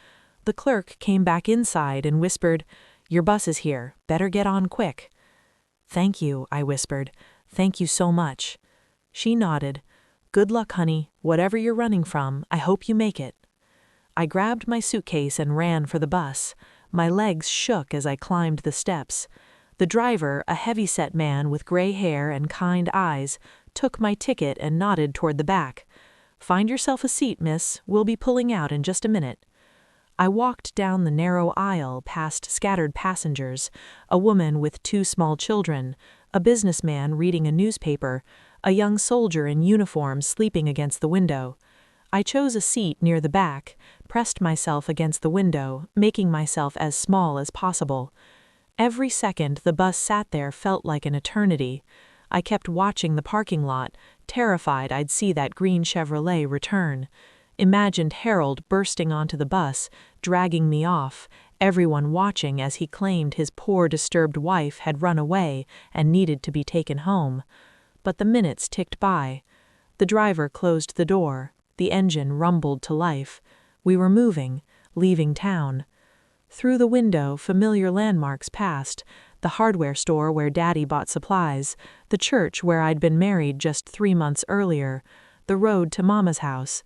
The clerk came back inside and whispered, "Your bus is here. Better get on quick." "Thank you," I whispered. "Thank you so much." She nodded. "Good luck, honey. Whatever you're running from, I hope you make it." I grabbed my suitcase and ran for the bus. My legs shook as I climbed the steps. The driver, a heavy-set man with gray hair and kind eyes, took my ticket and nodded toward the back. "Find yourself a seat, miss. We'll be pulling out in just a minute." I walked down the narrow aisle past scattered passengers, a woman with 2 small children, a businessman reading a newspaper, a young soldier in uniform sleeping against the window. I chose a seat near the back, pressed myself against the window, making myself as small as possible. Every second the bus sat there felt like an eternity. I kept watching the parking lot, terrified I'd see that green Chevrolet return. Imagined Harold bursting onto the bus, dragging me off, everyone watching as he claimed his poor disturbed wife had run away and needed to be taken home. But the minutes ticked by. The driver closed the door. The engine rumbled to life. We were moving, leaving town. Through the window, familiar landmarks passed: the hardware store where Daddy bought supplies, the church where I'd been married just 3 months earlier, the road to Mama's house.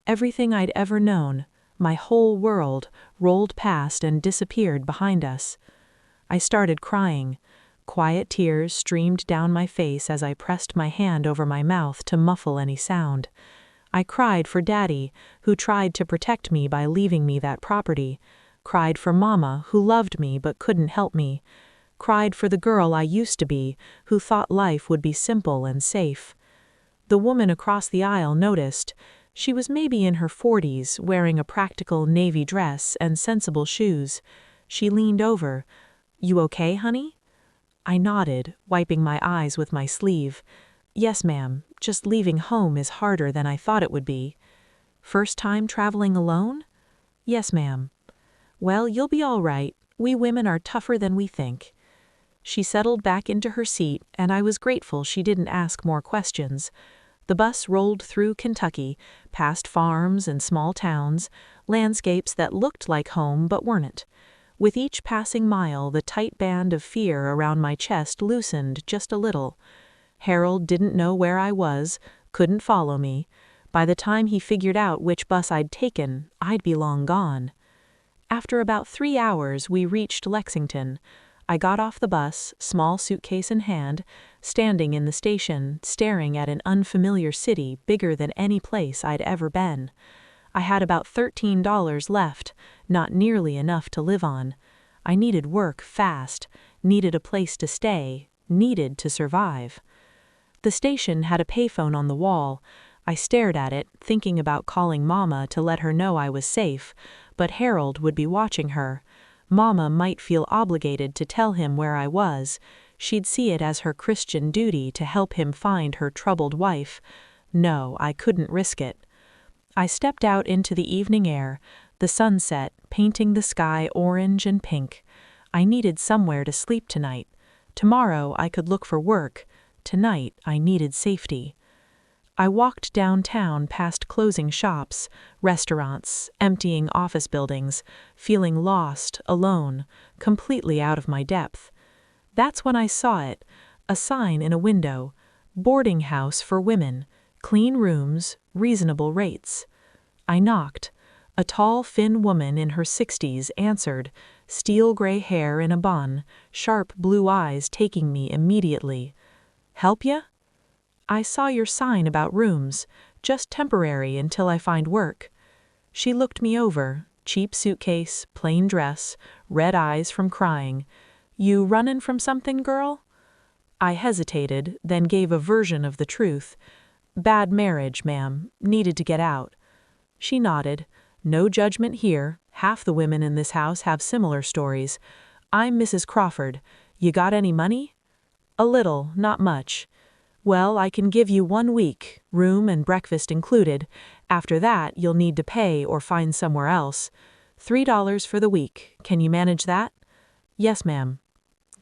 Everything I'd ever known, my whole world, rolled past and disappeared behind us. I started crying. Quiet tears streamed down my face as I pressed my hand over my mouth to muffle any sound. I cried for Daddy, who tried to protect me by leaving me that property. Cried for Mama, who loved me but couldn't help me. Cried for the girl I used to be, who thought life would be simple and safe. The woman across the aisle noticed. She was maybe in her 40s, wearing a practical navy dress and sensible shoes. She leaned over. "You okay, honey?" I nodded, wiping my eyes with my sleeve. "Yes, ma'am. Just leaving home is harder than I thought it would be." "First time traveling alone?" "Yes, ma'am." "Well, you'll be all right. We women are tougher than we think." She settled back into her seat, and I was grateful she didn't ask more questions. The bus rolled through Kentucky, past farms and small towns, landscapes that looked like home but weren't. With each passing mile, the tight band of fear around my chest loosened just a little. Harold didn't know where I was, couldn't follow me. By the time he figured out which bus I'd taken, I'd be long gone. After about 3 hours, we reached Lexington. I got off the bus, small suitcase in hand, standing in the station, staring at an unfamiliar city bigger than any place I'd ever been. I had about $13 left, not nearly enough to live on. I needed work fast, needed a place to stay, needed to survive. The station had a payphone on the wall. I stared at it, thinking about calling Mama to let her know I was safe, but Harold would be watching her. Mama might feel obligated to tell him where I was. She'd see it as her Christian duty to help him find her troubled wife. No, I couldn't risk it. I stepped out into the evening air, the sunset painting the sky orange and pink. I needed somewhere to sleep tonight. Tomorrow I could look for work. Tonight I needed safety. I walked downtown past closing shops, restaurants, emptying office buildings, feeling lost, alone, completely out of my depth. That's when I saw it, a sign in a window: boarding house for women, clean rooms, reasonable rates. I knocked. A tall, thin woman in her 60s answered, steel gray hair in a bun, sharp blue eyes taking me immediately. "Help ya?" "I saw your sign about rooms, just temporary until I find work." She looked me over, cheap suitcase, plain dress, red eyes from crying. "You runnin' from something, girl?" I hesitated, then gave a version of the truth. "Bad marriage, ma'am. Needed to get out." She nodded. "No judgment here. Half the women in this house have similar stories. I'm Mrs. Crawford. You got any money?" "A little, not much." "Well, I can give you 1 week, room and breakfast included. After that, you'll need to pay or find somewhere else. $3 for the week. Can you manage that?" "Yes, ma'am."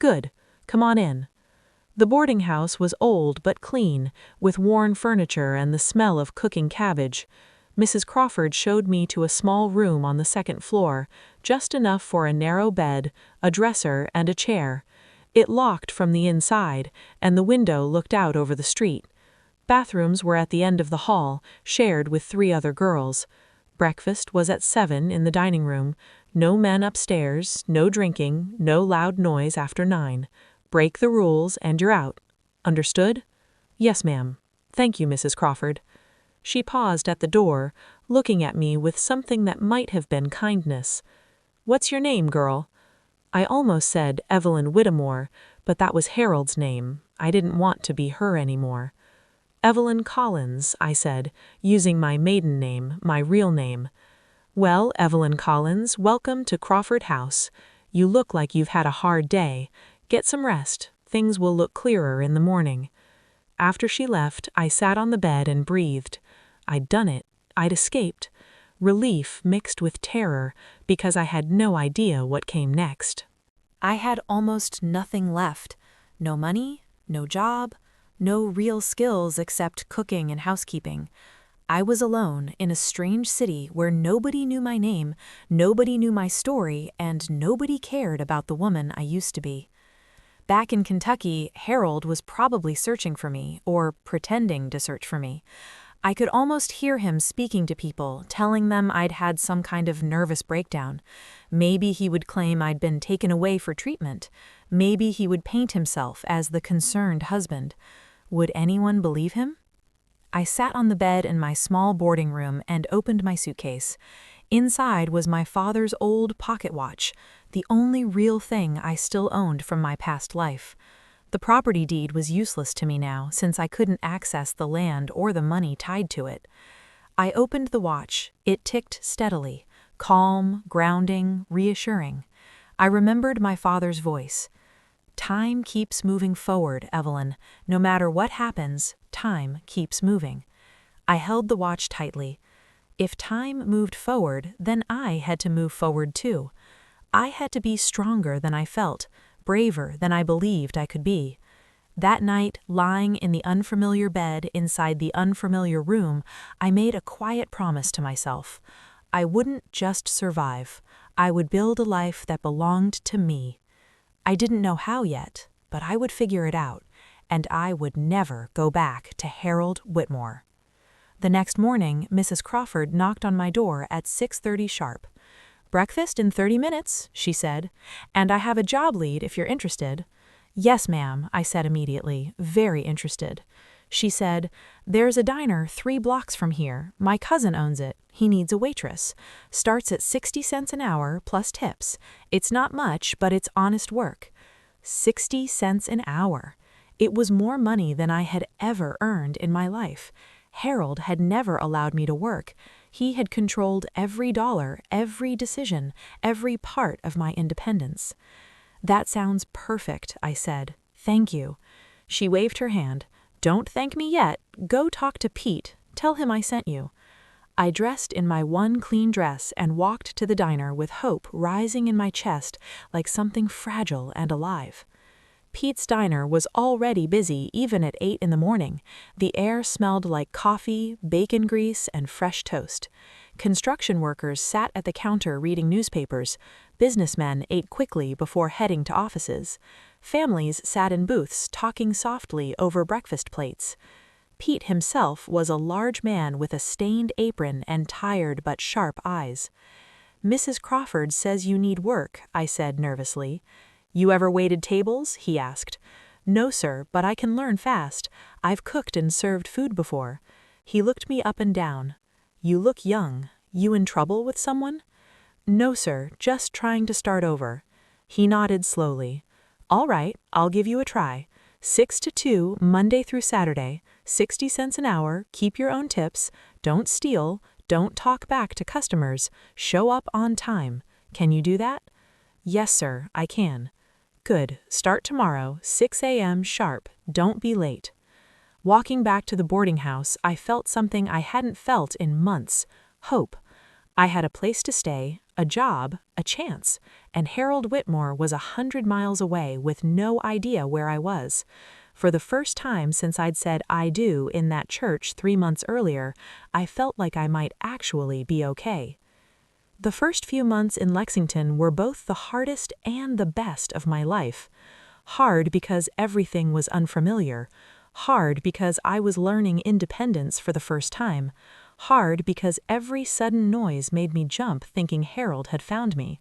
"Good. Come on in." The boarding house was old but clean, with worn furniture and the smell of cooking cabbage. Mrs. Crawford showed me to a small room on the 2nd floor, just enough for a narrow bed, a dresser, and a chair. It locked from the inside, and the window looked out over the street. Bathrooms were at the end of the hall, shared with 3 other girls. Breakfast was at 7 in the dining room. No men upstairs, no drinking, no loud noise after 9. Break the rules and you're out. Understood? Yes, ma'am. Thank you, Mrs. Crawford. She paused at the door, looking at me with something that might have been kindness. What's your name, girl? I almost said Evelyn Whittemore, but that was Harold's name. I didn't want to be her anymore. Evelyn Collins, I said, using my maiden name, my real name. Well, Evelyn Collins, welcome to Crawford House. You look like you've had a hard day. Get some rest. Things will look clearer in the morning. After she left, I sat on the bed and breathed. I'd done it. I'd escaped. Relief mixed with terror because I had no idea what came next. I had almost nothing left. No money, no job, no real skills except cooking and housekeeping. I was alone in a strange city where nobody knew my name, nobody knew my story, and nobody cared about the woman I used to be. Back in Kentucky, Harold was probably searching for me, or pretending to search for me. I could almost hear him speaking to people, telling them I'd had some kind of nervous breakdown. Maybe he would claim I'd been taken away for treatment. Maybe he would paint himself as the concerned husband. Would anyone believe him? I sat on the bed in my small boarding room and opened my suitcase. Inside was my father's old pocket watch, the only real thing I still owned from my past life. The property deed was useless to me now, since I couldn't access the land or the money tied to it. I opened the watch. It ticked steadily, calm, grounding, reassuring. I remembered my father's voice. Time keeps moving forward, Evelyn. No matter what happens, time keeps moving. I held the watch tightly. If time moved forward, then I had to move forward too. I had to be stronger than I felt, braver than I believed I could be. That night, lying in the unfamiliar bed inside the unfamiliar room, I made a quiet promise to myself. I wouldn't just survive. I would build a life that belonged to me. I didn't know how yet, but I would figure it out, and I would never go back to Harold Whittemore. The next morning, Mrs. Crawford knocked on my door at 6:30 sharp. "Breakfast in 30 minutes, she said, "and I have a job lead if you're interested." "Yes, ma'am," I said immediately, very interested. She said, "There's a diner 3 blocks from here. My cousin owns it. He needs a waitress. Starts at 60 cents an hour plus tips. It's not much, but it's honest work." 60 cents an hour. It was more money than I had ever earned in my life. Harold had never allowed me to work. He had controlled every dollar, every decision, every part of my independence. "That sounds perfect," I said. "Thank you." She waved her hand. "Don't thank me yet. Go talk to Pete. Tell him I sent you." I dressed in my one clean dress and walked to the diner with hope rising in my chest like something fragile and alive. Pete's diner was already busy even at 8 in the morning. The air smelled like coffee, bacon grease, and fresh toast. Construction workers sat at the counter reading newspapers. Businessmen ate quickly before heading to offices. Families sat in booths talking softly over breakfast plates. Pete himself was a large man with a stained apron and tired but sharp eyes. "Mrs. Crawford says you need work," I said nervously. "You ever waited tables?" he asked. "No, sir, but I can learn fast. I've cooked and served food before." He looked me up and down. "You look young. You in trouble with someone?" "No, sir, just trying to start over." He nodded slowly. "All right, I'll give you a try. 6 to 2, Monday through Saturday, 60 cents an hour, keep your own tips, don't steal, don't talk back to customers, show up on time. Can you do that?" "Yes, sir, I can." "Good. Start tomorrow, 6 a.m. sharp. Don't be late." Walking back to the boarding house, I felt something I hadn't felt in months: hope. I had a place to stay, a job, a chance, and Harold Whittemore was 100 miles away with no idea where I was. For the first time since I'd said "I do" in that church 3 months earlier, I felt like I might actually be okay. The first few months in Lexington were both the hardest and the best of my life. Hard because everything was unfamiliar. Hard because I was learning independence for the first time. Hard because every sudden noise made me jump thinking Harold had found me.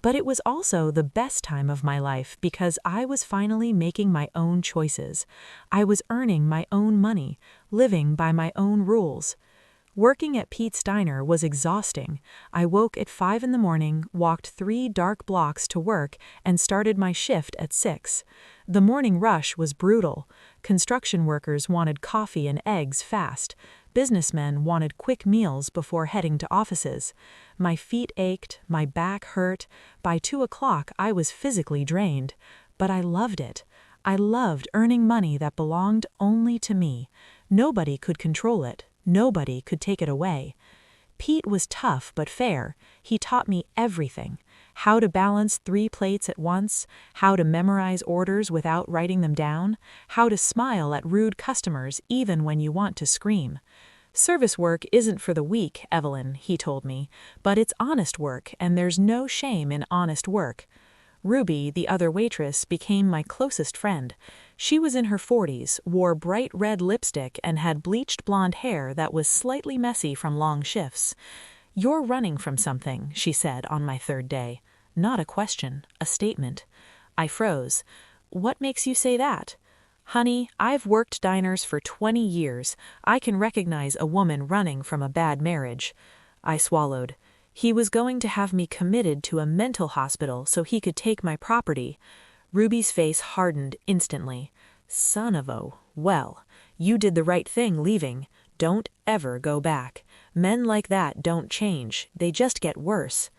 But it was also the best time of my life because I was finally making my own choices. I was earning my own money, living by my own rules. Working at Pete's Diner was exhausting. I woke at 5 in the morning, walked 3 dark blocks to work, and started my shift at 6. The morning rush was brutal. Construction workers wanted coffee and eggs fast. Businessmen wanted quick meals before heading to offices. My feet ached, my back hurt. By 2 o'clock, I was physically drained. But I loved it. I loved earning money that belonged only to me. Nobody could control it. Nobody could take it away. Pete was tough but fair. He taught me everything. How to balance 3 plates at once, how to memorize orders without writing them down, how to smile at rude customers even when you want to scream. Service work isn't for the weak, Evelyn, he told me, but it's honest work, and there's no shame in honest work. Ruby, the other waitress, became my closest friend. She was in her 40s, wore bright red lipstick, and had bleached blonde hair that was slightly messy from long shifts. "You're running from something," she said on my 3rd day. Not a question, a statement. I froze. "What makes you say that?" "Honey, I've worked diners for 20 years. I can recognize a woman running from a bad marriage." I swallowed. He was going to have me committed to a mental hospital so he could take my property. Ruby's face hardened instantly. "Son of a... Well, you did the right thing leaving. Don't ever go back. Men like that don't change. They just get worse."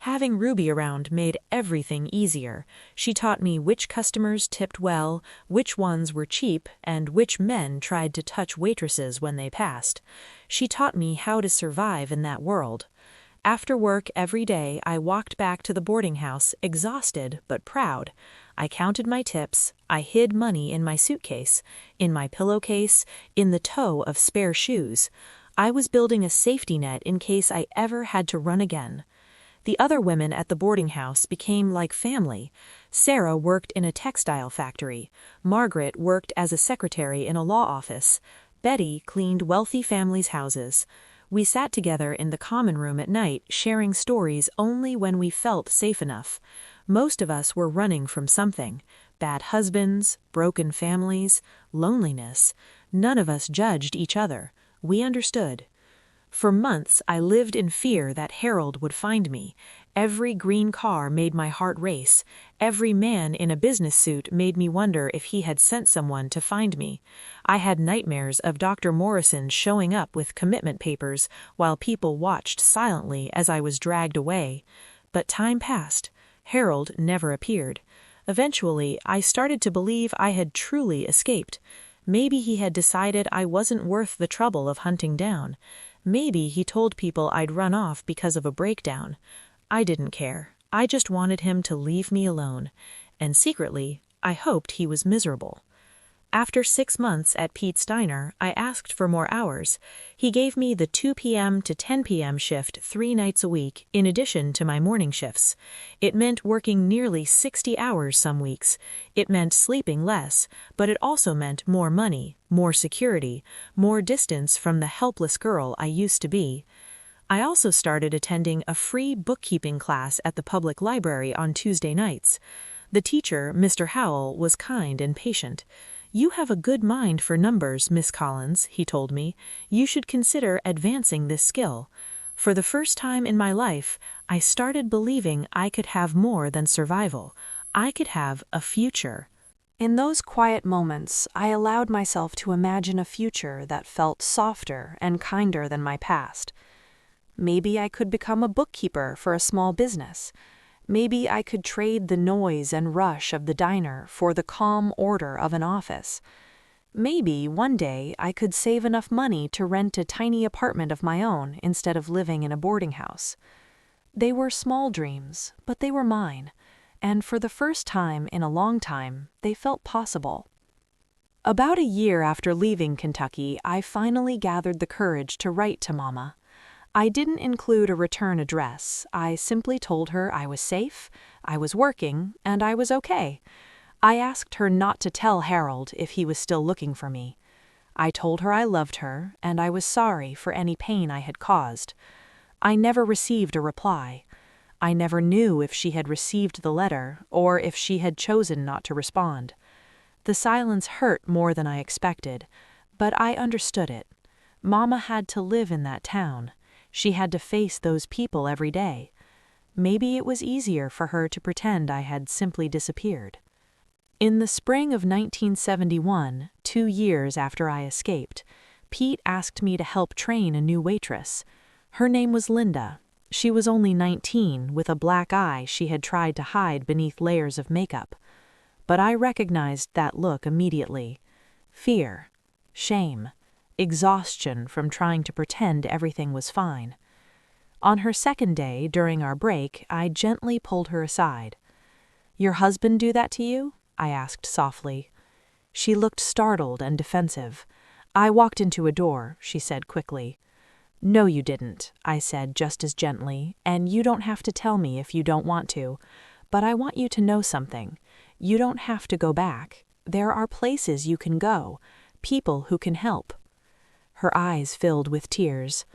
Having Ruby around made everything easier. She taught me which customers tipped well, which ones were cheap, and which men tried to touch waitresses when they passed. She taught me how to survive in that world. After work every day, I walked back to the boarding house, exhausted but proud. I counted my tips. I hid money in my suitcase, in my pillowcase, in the toe of spare shoes. I was building a safety net in case I ever had to run again. The other women at the boarding house became like family. Sarah worked in a textile factory. Margaret worked as a secretary in a law office. Betty cleaned wealthy families' houses. We sat together in the common room at night, sharing stories only when we felt safe enough. Most of us were running from something: bad husbands, broken families, loneliness. None of us judged each other. We understood. For months, I lived in fear that Harold would find me. Every green car made my heart race. Every man in a business suit made me wonder if he had sent someone to find me. I had nightmares of Dr. Morrison showing up with commitment papers while people watched silently as I was dragged away. But time passed. Harold never appeared. Eventually, I started to believe I had truly escaped. Maybe he had decided I wasn't worth the trouble of hunting down. Maybe he told people I'd run off because of a breakdown. I didn't care. I just wanted him to leave me alone. And secretly, I hoped he was miserable. After 6 months at Pete's Diner, I asked for more hours. He gave me the 2 p.m. to 10 p.m. shift 3 nights a week, in addition to my morning shifts. It meant working nearly 60 hours some weeks. It meant sleeping less, but it also meant more money, more security, more distance from the helpless girl I used to be. I also started attending a free bookkeeping class at the public library on Tuesday nights. The teacher, Mr. Howell, was kind and patient. "You have a good mind for numbers, Miss Collins," he told me. "You should consider advancing this skill." For the first time in my life, I started believing I could have more than survival. I could have a future. In those quiet moments, I allowed myself to imagine a future that felt softer and kinder than my past. Maybe I could become a bookkeeper for a small business. Maybe I could trade the noise and rush of the diner for the calm order of an office. Maybe one day I could save enough money to rent a tiny apartment of my own instead of living in a boarding house. They were small dreams, but they were mine, and for the first time in a long time, they felt possible. About a year after leaving Kentucky, I finally gathered the courage to write to Mama. I didn't include a return address. I simply told her I was safe, I was working, and I was okay. I asked her not to tell Harold if he was still looking for me. I told her I loved her, and I was sorry for any pain I had caused. I never received a reply. I never knew if she had received the letter or if she had chosen not to respond. The silence hurt more than I expected, but I understood it. Mama had to live in that town. She had to face those people every day. Maybe it was easier for her to pretend I had simply disappeared. In the spring of 1971, 2 years after I escaped, Pete asked me to help train a new waitress. Her name was Linda. She was only 19, with a black eye she had tried to hide beneath layers of makeup. But I recognized that look immediately. Fear, shame, exhaustion from trying to pretend everything was fine. On her second day, during our break, I gently pulled her aside. "Your husband do that to you?" I asked softly. She looked startled and defensive. "I walked into a door," she said quickly. "No, you didn't," I said just as gently, "and you don't have to tell me if you don't want to. But I want you to know something. You don't have to go back. There are places you can go, people who can help." Her eyes filled with tears.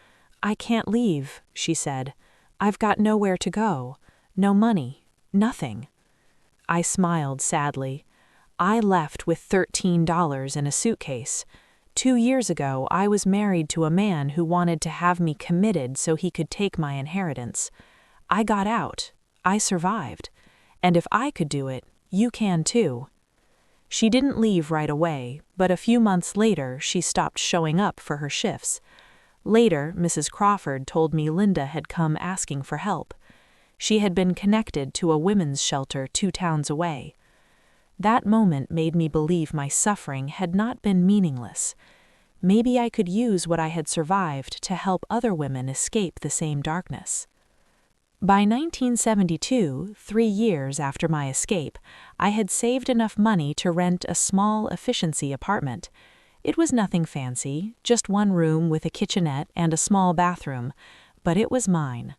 "I can't leave," she said. "I've got nowhere to go. No money. Nothing." I smiled sadly. I left with $13 in a suitcase. 2 years ago, I was married to a man who wanted to have me committed so he could take my inheritance. I got out. I survived. And if I could do it, you can too. She didn't leave right away, but a few months later, she stopped showing up for her shifts. Later, Mrs. Crawford told me Linda had come asking for help. She had been connected to a women's shelter 2 towns away. That moment made me believe my suffering had not been meaningless. Maybe I could use what I had survived to help other women escape the same darkness. By 1972, 3 years after my escape, I had saved enough money to rent a small efficiency apartment. It was nothing fancy, just 1 room with a kitchenette and a small bathroom, but it was mine.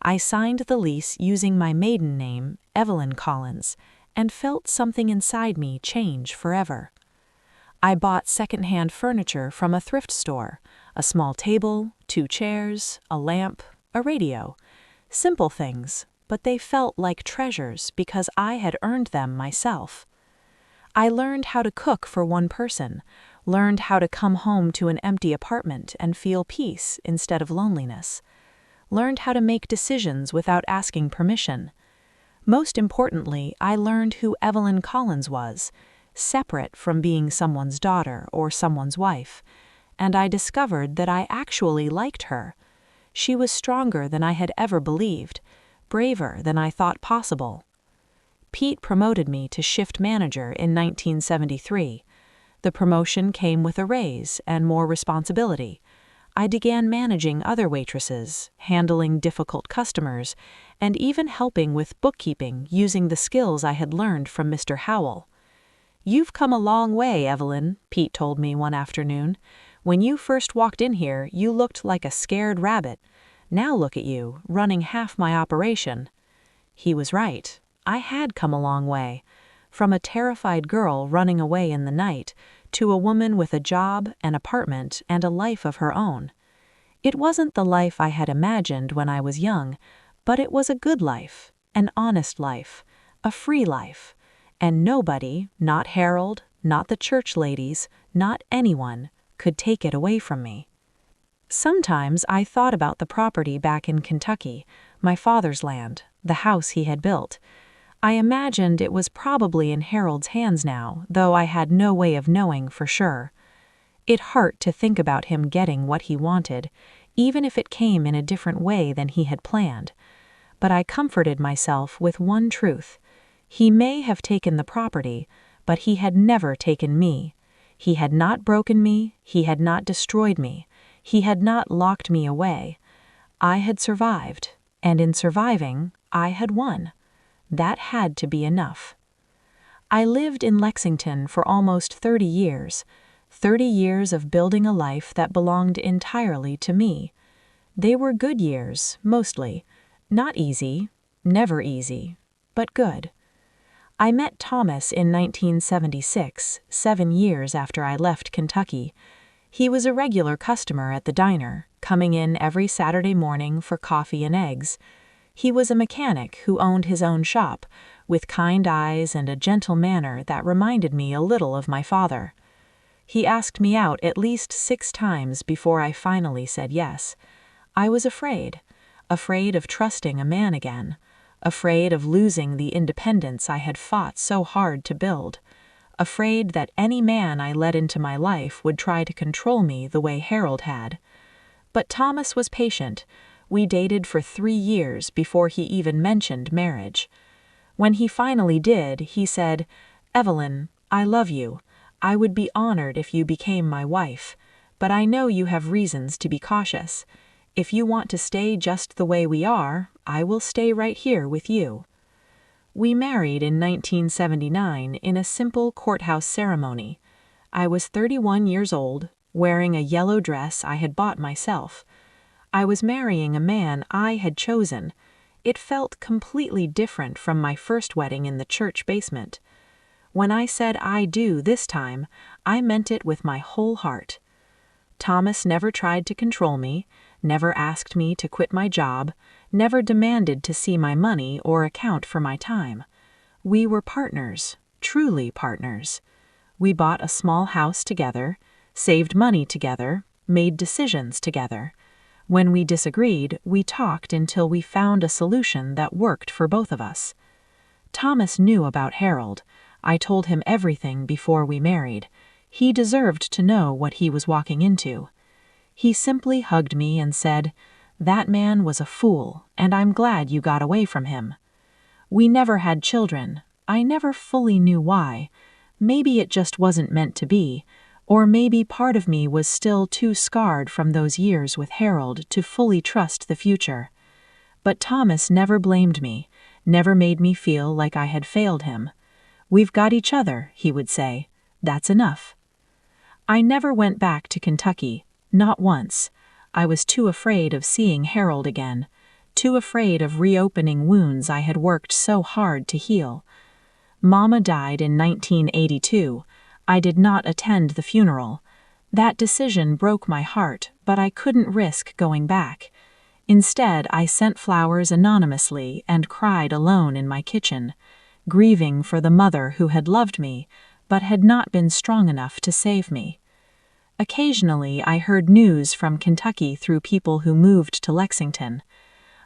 I signed the lease using my maiden name, Evelyn Collins, and felt something inside me change forever. I bought secondhand furniture from a thrift store, a small table, 2 chairs, a lamp, a radio. Simple things, but they felt like treasures because I had earned them myself. I learned how to cook for 1 person, learned how to come home to an empty apartment and feel peace instead of loneliness, learned how to make decisions without asking permission. Most importantly, I learned who Evelyn Collins was, separate from being someone's daughter or someone's wife, and I discovered that I actually liked her. She was stronger than I had ever believed, braver than I thought possible. Pete promoted me to shift manager in 1973. The promotion came with a raise and more responsibility. I began managing other waitresses, handling difficult customers, and even helping with bookkeeping using the skills I had learned from Mr. Howell. "You've come a long way, Evelyn," Pete told me one afternoon. "When you first walked in here, you looked like a scared rabbit. Now look at you, running half my operation." He was right. I had come a long way. From a terrified girl running away in the night to a woman with a job, an apartment, and a life of her own. It wasn't the life I had imagined when I was young, but it was a good life, an honest life, a free life, and nobody, not Harold, not the church ladies, not anyone, could take it away from me. Sometimes I thought about the property back in Kentucky, my father's land, the house he had built. I imagined it was probably in Harold's hands now, though I had no way of knowing for sure. It hurt to think about him getting what he wanted, even if it came in a different way than he had planned. But I comforted myself with one truth. He may have taken the property, but he had never taken me. He had not broken me, he had not destroyed me, he had not locked me away. I had survived, and in surviving, I had won. That had to be enough. I lived in Lexington for almost 30 years, 30 years of building a life that belonged entirely to me. They were good years, mostly. Not easy, never easy, but good. I met Thomas in 1976, 7 years after I left Kentucky. He was a regular customer at the diner, coming in every Saturday morning for coffee and eggs. He was a mechanic who owned his own shop, with kind eyes and a gentle manner that reminded me a little of my father. He asked me out at least 6 times before I finally said yes. I was afraid of trusting a man again, afraid of losing the independence I had fought so hard to build, afraid that any man I let into my life would try to control me the way Harold had. But Thomas was patient. We dated for 3 years before he even mentioned marriage. When he finally did, he said, "Evelyn, I love you. I would be honored if you became my wife, but I know you have reasons to be cautious. If you want to stay just the way we are, I will stay right here with you." We married in 1979 in a simple courthouse ceremony. I was 31 years old, wearing a yellow dress I had bought myself. I was marrying a man I had chosen. It felt completely different from my first wedding in the church basement. When I said "I do" this time, I meant it with my whole heart. Thomas never tried to control me, never asked me to quit my job, never demanded to see my money or account for my time. We were partners, truly partners. We bought a small house together, saved money together, made decisions together. When we disagreed, we talked until we found a solution that worked for both of us. Thomas knew about Harold. I told him everything before we married. He deserved to know what he was walking into. He simply hugged me and said, "That man was a fool, and I'm glad you got away from him." We never had children. I never fully knew why. Maybe it just wasn't meant to be, or maybe part of me was still too scarred from those years with Harold to fully trust the future. But Thomas never blamed me, never made me feel like I had failed him. "We've got each other," he would say. "That's enough." I never went back to Kentucky, not once. I was too afraid of seeing Harold again, too afraid of reopening wounds I had worked so hard to heal. Mama died in 1982. I did not attend the funeral. That decision broke my heart, but I couldn't risk going back. Instead, I sent flowers anonymously and cried alone in my kitchen, grieving for the mother who had loved me, but had not been strong enough to save me. Occasionally, I heard news from Kentucky through people who moved to Lexington.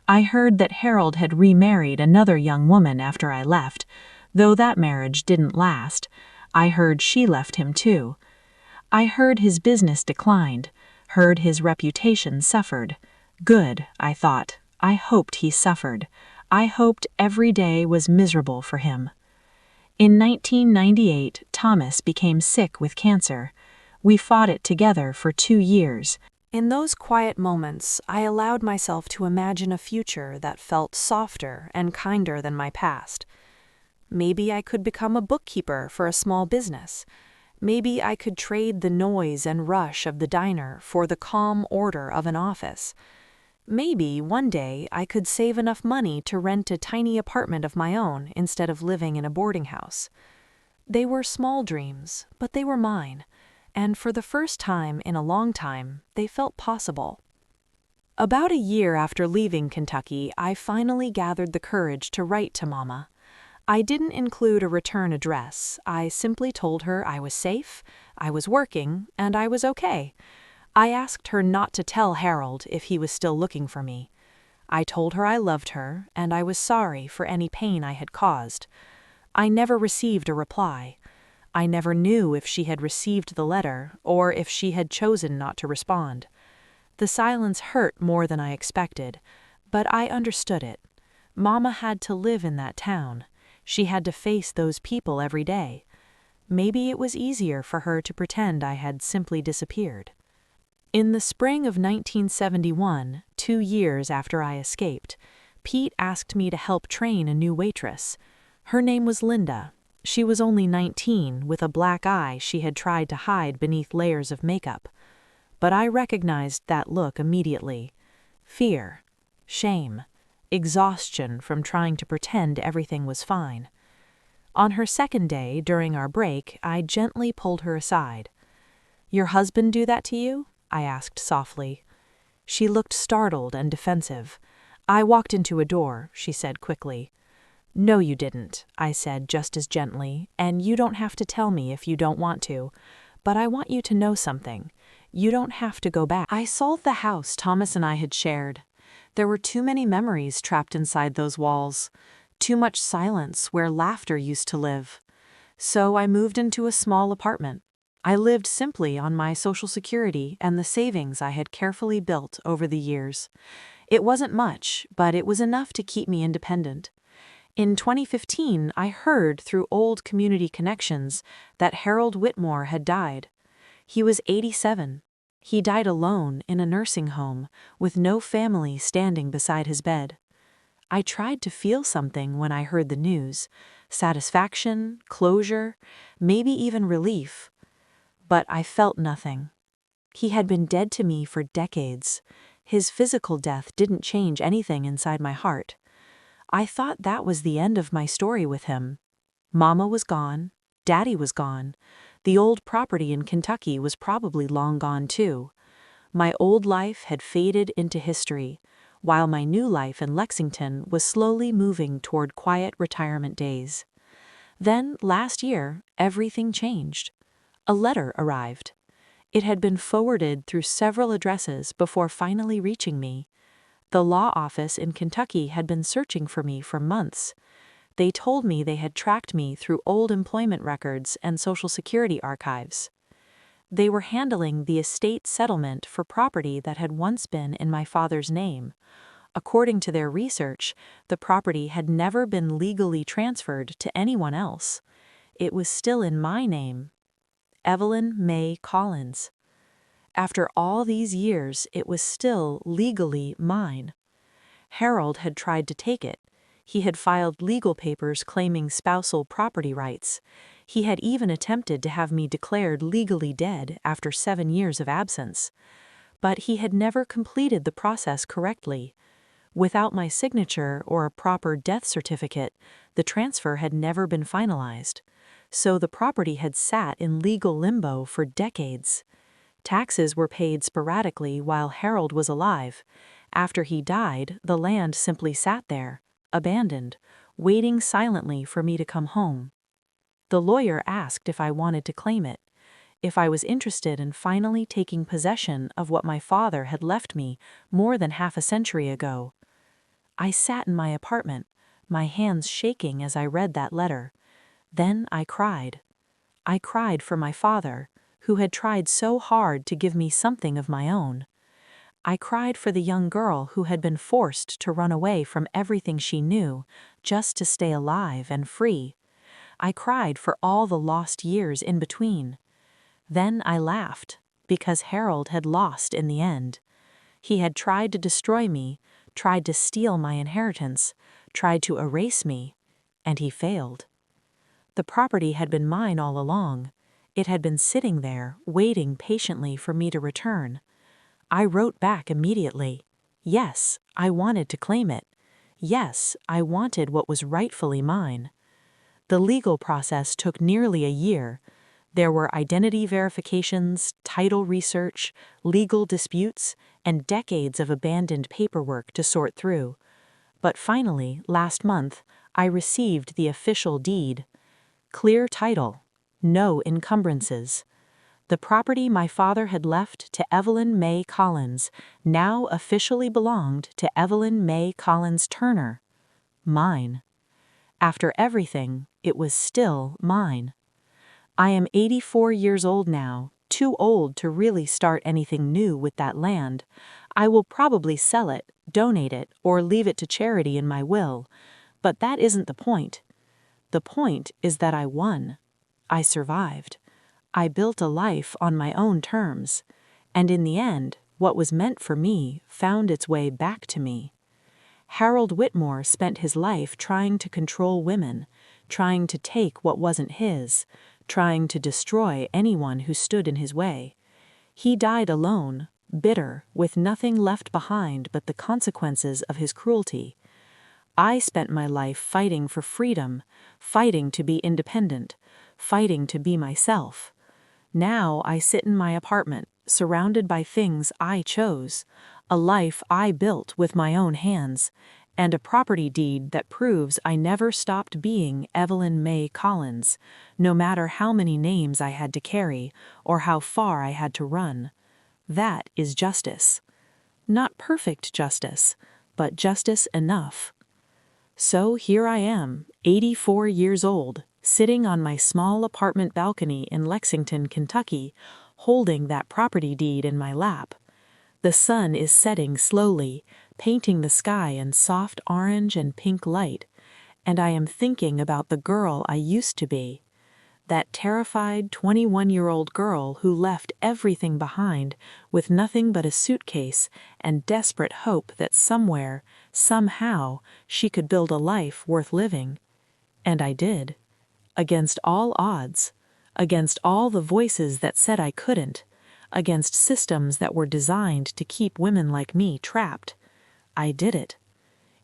I heard that Harold had remarried another young woman after I left, though that marriage didn't last. I heard she left him too. I heard his business declined, heard his reputation suffered. Good, I thought. I hoped he suffered. I hoped every day was miserable for him. In 1998, Thomas became sick with cancer. We fought it together for 2 years. In those quiet moments, I allowed myself to imagine a future that felt softer and kinder than my past. Maybe I could become a bookkeeper for a small business. Maybe I could trade the noise and rush of the diner for the calm order of an office. Maybe one day I could save enough money to rent a tiny apartment of my own instead of living in a boarding house. They were small dreams, but they were mine, and for the first time in a long time, they felt possible. About a year after leaving Kentucky, I finally gathered the courage to write to Mama. I didn't include a return address. I simply told her I was safe, I was working, and I was okay. I asked her not to tell Harold if he was still looking for me. I told her I loved her, and I was sorry for any pain I had caused. I never received a reply. I never knew if she had received the letter or if she had chosen not to respond. The silence hurt more than I expected, but I understood it. Mama had to live in that town. She had to face those people every day. Maybe it was easier for her to pretend I had simply disappeared. In the spring of 1971, 2 years after I escaped, Pete asked me to help train a new waitress. Her name was Linda. She was only 19, with a black eye she had tried to hide beneath layers of makeup. But I recognized that look immediately. Fear, shame, exhaustion from trying to pretend everything was fine. On her second day, during our break, I gently pulled her aside. "Your husband do that to you?" I asked softly. She looked startled and defensive. "I walked into a door," she said quickly. "No, you didn't," I said just as gently, "and you don't have to tell me if you don't want to. But I want you to know something. You don't have to go back." I sold the house Thomas and I had shared. There were too many memories trapped inside those walls, too much silence where laughter used to live. So I moved into a small apartment. I lived simply on my Social Security and the savings I had carefully built over the years. It wasn't much, but it was enough to keep me independent. In 2015, I heard through old community connections that Harold Whitmore had died. He was 87. He died alone in a nursing home, with no family standing beside his bed. I tried to feel something when I heard the news: satisfaction, closure, maybe even relief. But I felt nothing. He had been dead to me for decades. His physical death didn't change anything inside my heart. I thought that was the end of my story with him. Mama was gone. Daddy was gone. The old property in Kentucky was probably long gone too. My old life had faded into history, while my new life in Lexington was slowly moving toward quiet retirement days. Then, last year, everything changed. A letter arrived. It had been forwarded through several addresses before finally reaching me. The law office in Kentucky had been searching for me for months. They told me they had tracked me through old employment records and Social Security archives. They were handling the estate settlement for property that had once been in my father's name. According to their research, the property had never been legally transferred to anyone else. It was still in my name, Evelyn May Collins. After all these years, it was still legally mine. Harold had tried to take it. He had filed legal papers claiming spousal property rights. He had even attempted to have me declared legally dead after 7 years of absence. But he had never completed the process correctly. Without my signature or a proper death certificate, the transfer had never been finalized. So the property had sat in legal limbo for decades. Taxes were paid sporadically while Harold was alive. After he died, the land simply sat there, abandoned, waiting silently for me to come home. The lawyer asked if I wanted to claim it, if I was interested in finally taking possession of what my father had left me more than half a century ago. I sat in my apartment, my hands shaking as I read that letter. Then I cried. I cried for my father, who had tried so hard to give me something of my own. I cried for the young girl who had been forced to run away from everything she knew just to stay alive and free. I cried for all the lost years in between. Then I laughed, because Harold had lost in the end. He had tried to destroy me, tried to steal my inheritance, tried to erase me, and he failed. The property had been mine all along. It had been sitting there, waiting patiently for me to return. I wrote back immediately. Yes, I wanted to claim it. Yes, I wanted what was rightfully mine. The legal process took nearly a year. There were identity verifications, title research, legal disputes, and decades of abandoned paperwork to sort through. But finally, last month, I received the official deed. Clear title. No encumbrances. The property my father had left to Evelyn May Collins now officially belonged to Evelyn May Collins Turner. Mine. After everything, it was still mine. I am 84 years old now, too old to really start anything new with that land. I will probably sell it, donate it, or leave it to charity in my will. But that isn't the point. The point is that I won. I survived. I built a life on my own terms. And in the end, what was meant for me found its way back to me. Harold Whitmore spent his life trying to control women, trying to take what wasn't his, trying to destroy anyone who stood in his way. He died alone, bitter, with nothing left behind but the consequences of his cruelty. I spent my life fighting for freedom, fighting to be independent, fighting to be myself. Now I sit in my apartment, surrounded by things I chose, a life I built with my own hands, and a property deed that proves I never stopped being Evelyn May Collins, no matter how many names I had to carry or how far I had to run. That is justice. Not perfect justice, but justice enough. So here I am, 84 years old, sitting on my small apartment balcony in Lexington, Kentucky, holding that property deed in my lap. The sun is setting slowly, painting the sky in soft orange and pink light, and I am thinking about the girl I used to be. That terrified 21-year-old girl who left everything behind with nothing but a suitcase and desperate hope that somewhere, somehow, she could build a life worth living. And I did. Against all odds. Against all the voices that said I couldn't. Against systems that were designed to keep women like me trapped. I did it.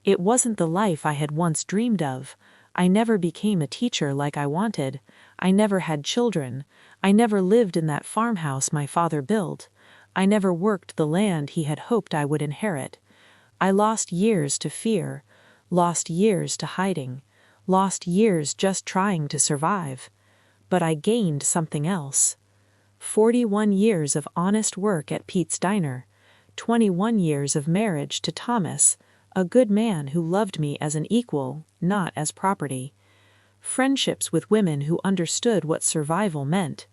It wasn't the life I had once dreamed of. I never became a teacher like I wanted. I never had children. I never lived in that farmhouse my father built. I never worked the land he had hoped I would inherit. I lost years to fear, lost years to hiding, lost years just trying to survive. But I gained something else. 41 years of honest work at Pete's Diner, 21 years of marriage to Thomas, a good man who loved me as an equal, not as property, friendships with women who understood what survival meant,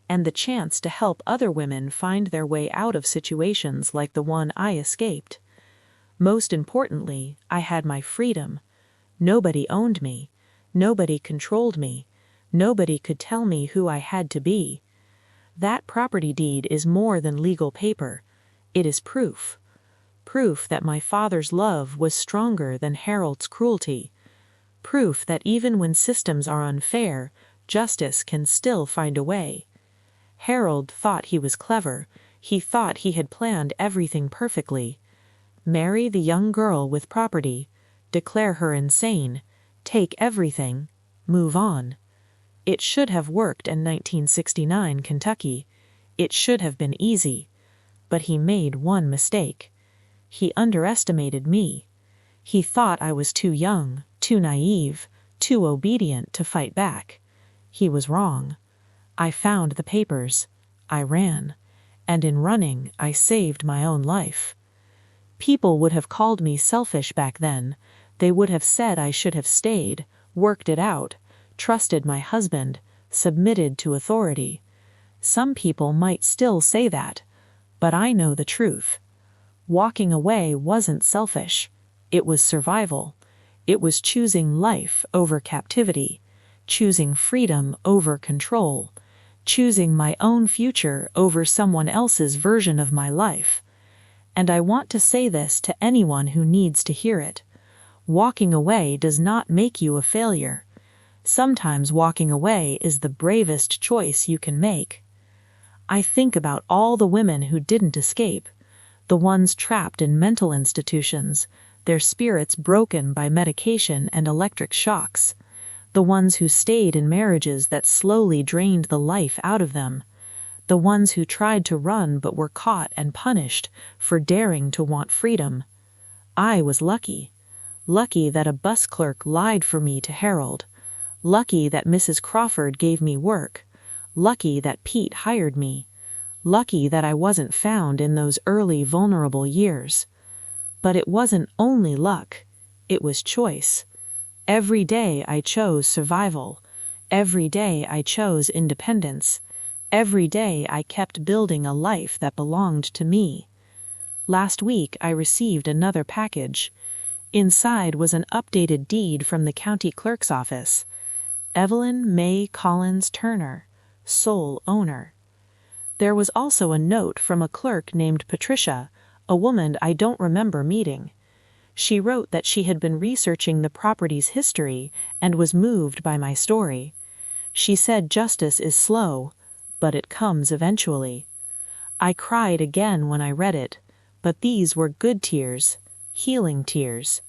and the chance to help other women find their way out of situations like the one I escaped. Most importantly, I had my freedom. Nobody owned me. Nobody controlled me. Nobody could tell me who I had to be. That property deed is more than legal paper. It is proof. Proof that my father's love was stronger than Harold's cruelty. Proof that even when systems are unfair, justice can still find a way. Harold thought he was clever. He thought he had planned everything perfectly. Marry the young girl with property, declare her insane, take everything, move on. It should have worked in 1969 Kentucky. It should have been easy. But he made one mistake. He underestimated me. He thought I was too young, too naive, too obedient to fight back. He was wrong. I found the papers. I ran. And in running, I saved my own life. People would have called me selfish back then. They would have said I should have stayed, worked it out, trusted my husband, submitted to authority. Some people might still say that, but I know the truth. Walking away wasn't selfish. It was survival. It was choosing life over captivity, choosing freedom over control, choosing my own future over someone else's version of my life. And I want to say this to anyone who needs to hear it. Walking away does not make you a failure. Sometimes walking away is the bravest choice you can make. I think about all the women who didn't escape, the ones trapped in mental institutions, their spirits broken by medication and electric shocks, the ones who stayed in marriages that slowly drained the life out of them, the ones who tried to run but were caught and punished for daring to want freedom. I was lucky. Lucky that a bus clerk lied for me to Harold. Lucky that Mrs. Crawford gave me work. Lucky that Pete hired me. Lucky that I wasn't found in those early vulnerable years. But it wasn't only luck. It was choice. Every day I chose survival. Every day I chose independence. Every day I kept building a life that belonged to me. Last week I received another package. Inside was an updated deed from the county clerk's office. Evelyn May Collins Turner, sole owner. There was also a note from a clerk named Patricia, a woman I don't remember meeting. She wrote that she had been researching the property's history and was moved by my story. She said justice is slow, but it comes eventually. I cried again when I read it, but these were good tears, healing tears.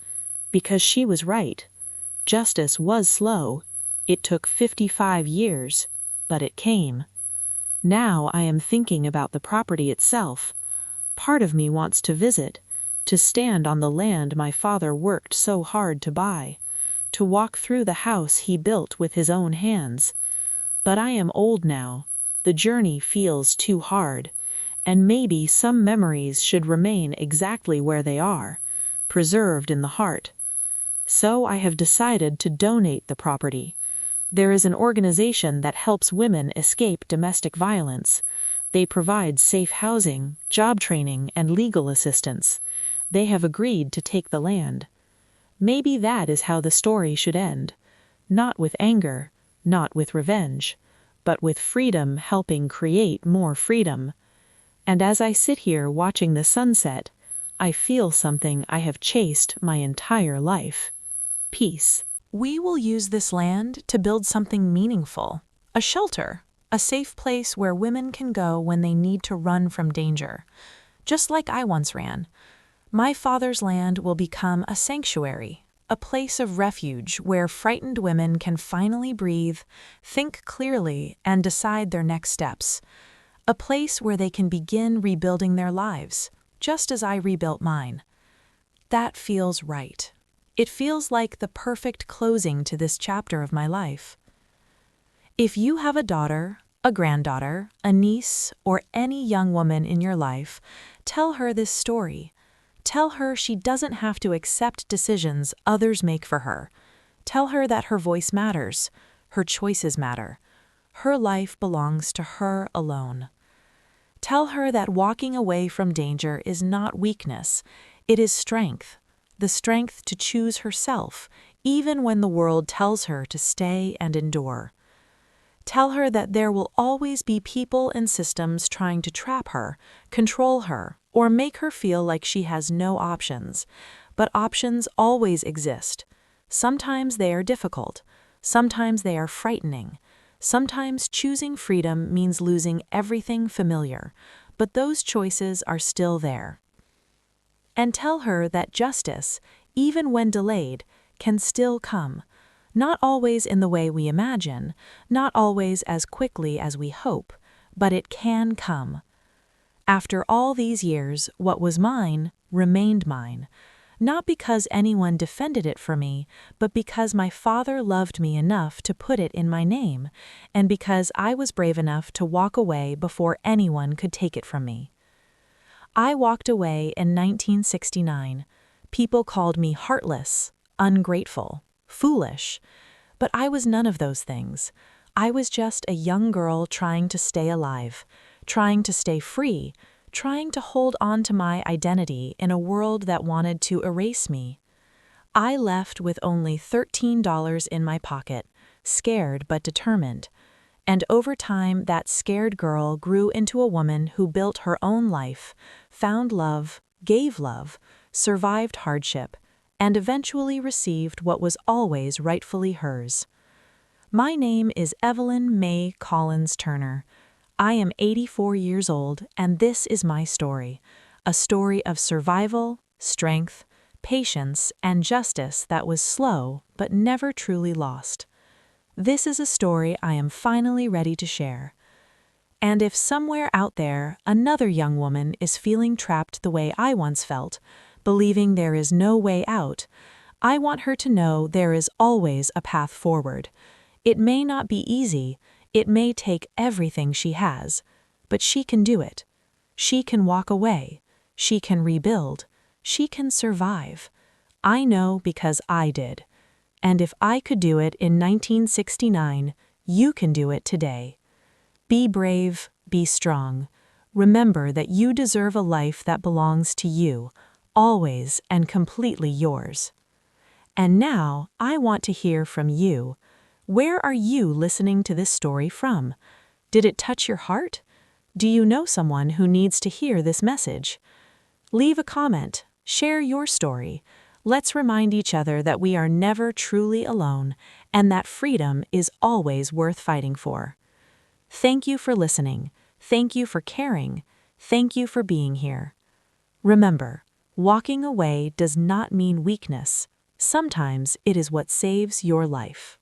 Because she was right. Justice was slow. It took 55 years, but it came. Now I am thinking about the property itself. part of me wants to visit, to stand on the land my father worked so hard to buy, to walk through the house he built with his own hands. But I am old now, the journey feels too hard, and maybe some memories should remain exactly where they are, preserved in the heart. So I have decided to donate the property. There is an organization that helps women escape domestic violence. They provide safe housing, job training, and legal assistance. They have agreed to take the land. Maybe that is how the story should end. Not with anger, not with revenge, but with freedom helping create more freedom. And as I sit here watching the sunset, I feel something I have chased my entire life. Peace. We will use this land to build something meaningful, a shelter, a safe place where women can go when they need to run from danger. Just like I once ran. My father's land will become a sanctuary, a place of refuge where frightened women can finally breathe, think clearly, and decide their next steps. A place where they can begin rebuilding their lives, just as I rebuilt mine. That feels right. It feels like the perfect closing to this chapter of my life. If you have a daughter, a granddaughter, a niece, or any young woman in your life, tell her this story. Tell her she doesn't have to accept decisions others make for her. Tell her that her voice matters, her choices matter. Her life belongs to her alone. Tell her that walking away from danger is not weakness, it is strength. The strength to choose herself, even when the world tells her to stay and endure. Tell her that there will always be people and systems trying to trap her, control her, or make her feel like she has no options. But options always exist. Sometimes they are difficult. Sometimes they are frightening. Sometimes choosing freedom means losing everything familiar, but those choices are still there. And tell her that justice, even when delayed, can still come. Not always in the way we imagine, not always as quickly as we hope, but it can come. After all these years, what was mine remained mine. Not because anyone defended it for me, but because my father loved me enough to put it in my name, and because I was brave enough to walk away before anyone could take it from me. I walked away in 1969. People called me heartless, ungrateful, foolish. But I was none of those things. I was just a young girl trying to stay alive, trying to stay free, trying to hold on to my identity in a world that wanted to erase me. I left with only $13 in my pocket, scared but determined. And over time, that scared girl grew into a woman who built her own life, found love, gave love, survived hardship, and eventually received what was always rightfully hers. My name is Evelyn Mae Collins Turner. I am 84 years old, and this is my story, a story of survival, strength, patience, and justice that was slow but never truly lost. This is a story I am finally ready to share. And if somewhere out there another young woman is feeling trapped the way I once felt, believing there is no way out, I want her to know there is always a path forward. It may not be easy, it may take everything she has, but she can do it. She can walk away, she can rebuild, she can survive. I know because I did. And if I could do it in 1969, you can do it today. Be brave, be strong. Remember that you deserve a life that belongs to you, always and completely yours. And now, I want to hear from you. Where are you listening to this story from? Did it touch your heart? Do you know someone who needs to hear this message? Leave a comment, share your story. Let's remind each other that we are never truly alone and that freedom is always worth fighting for. Thank you for listening. Thank you for caring. Thank you for being here. Remember, walking away does not mean weakness. Sometimes it is what saves your life.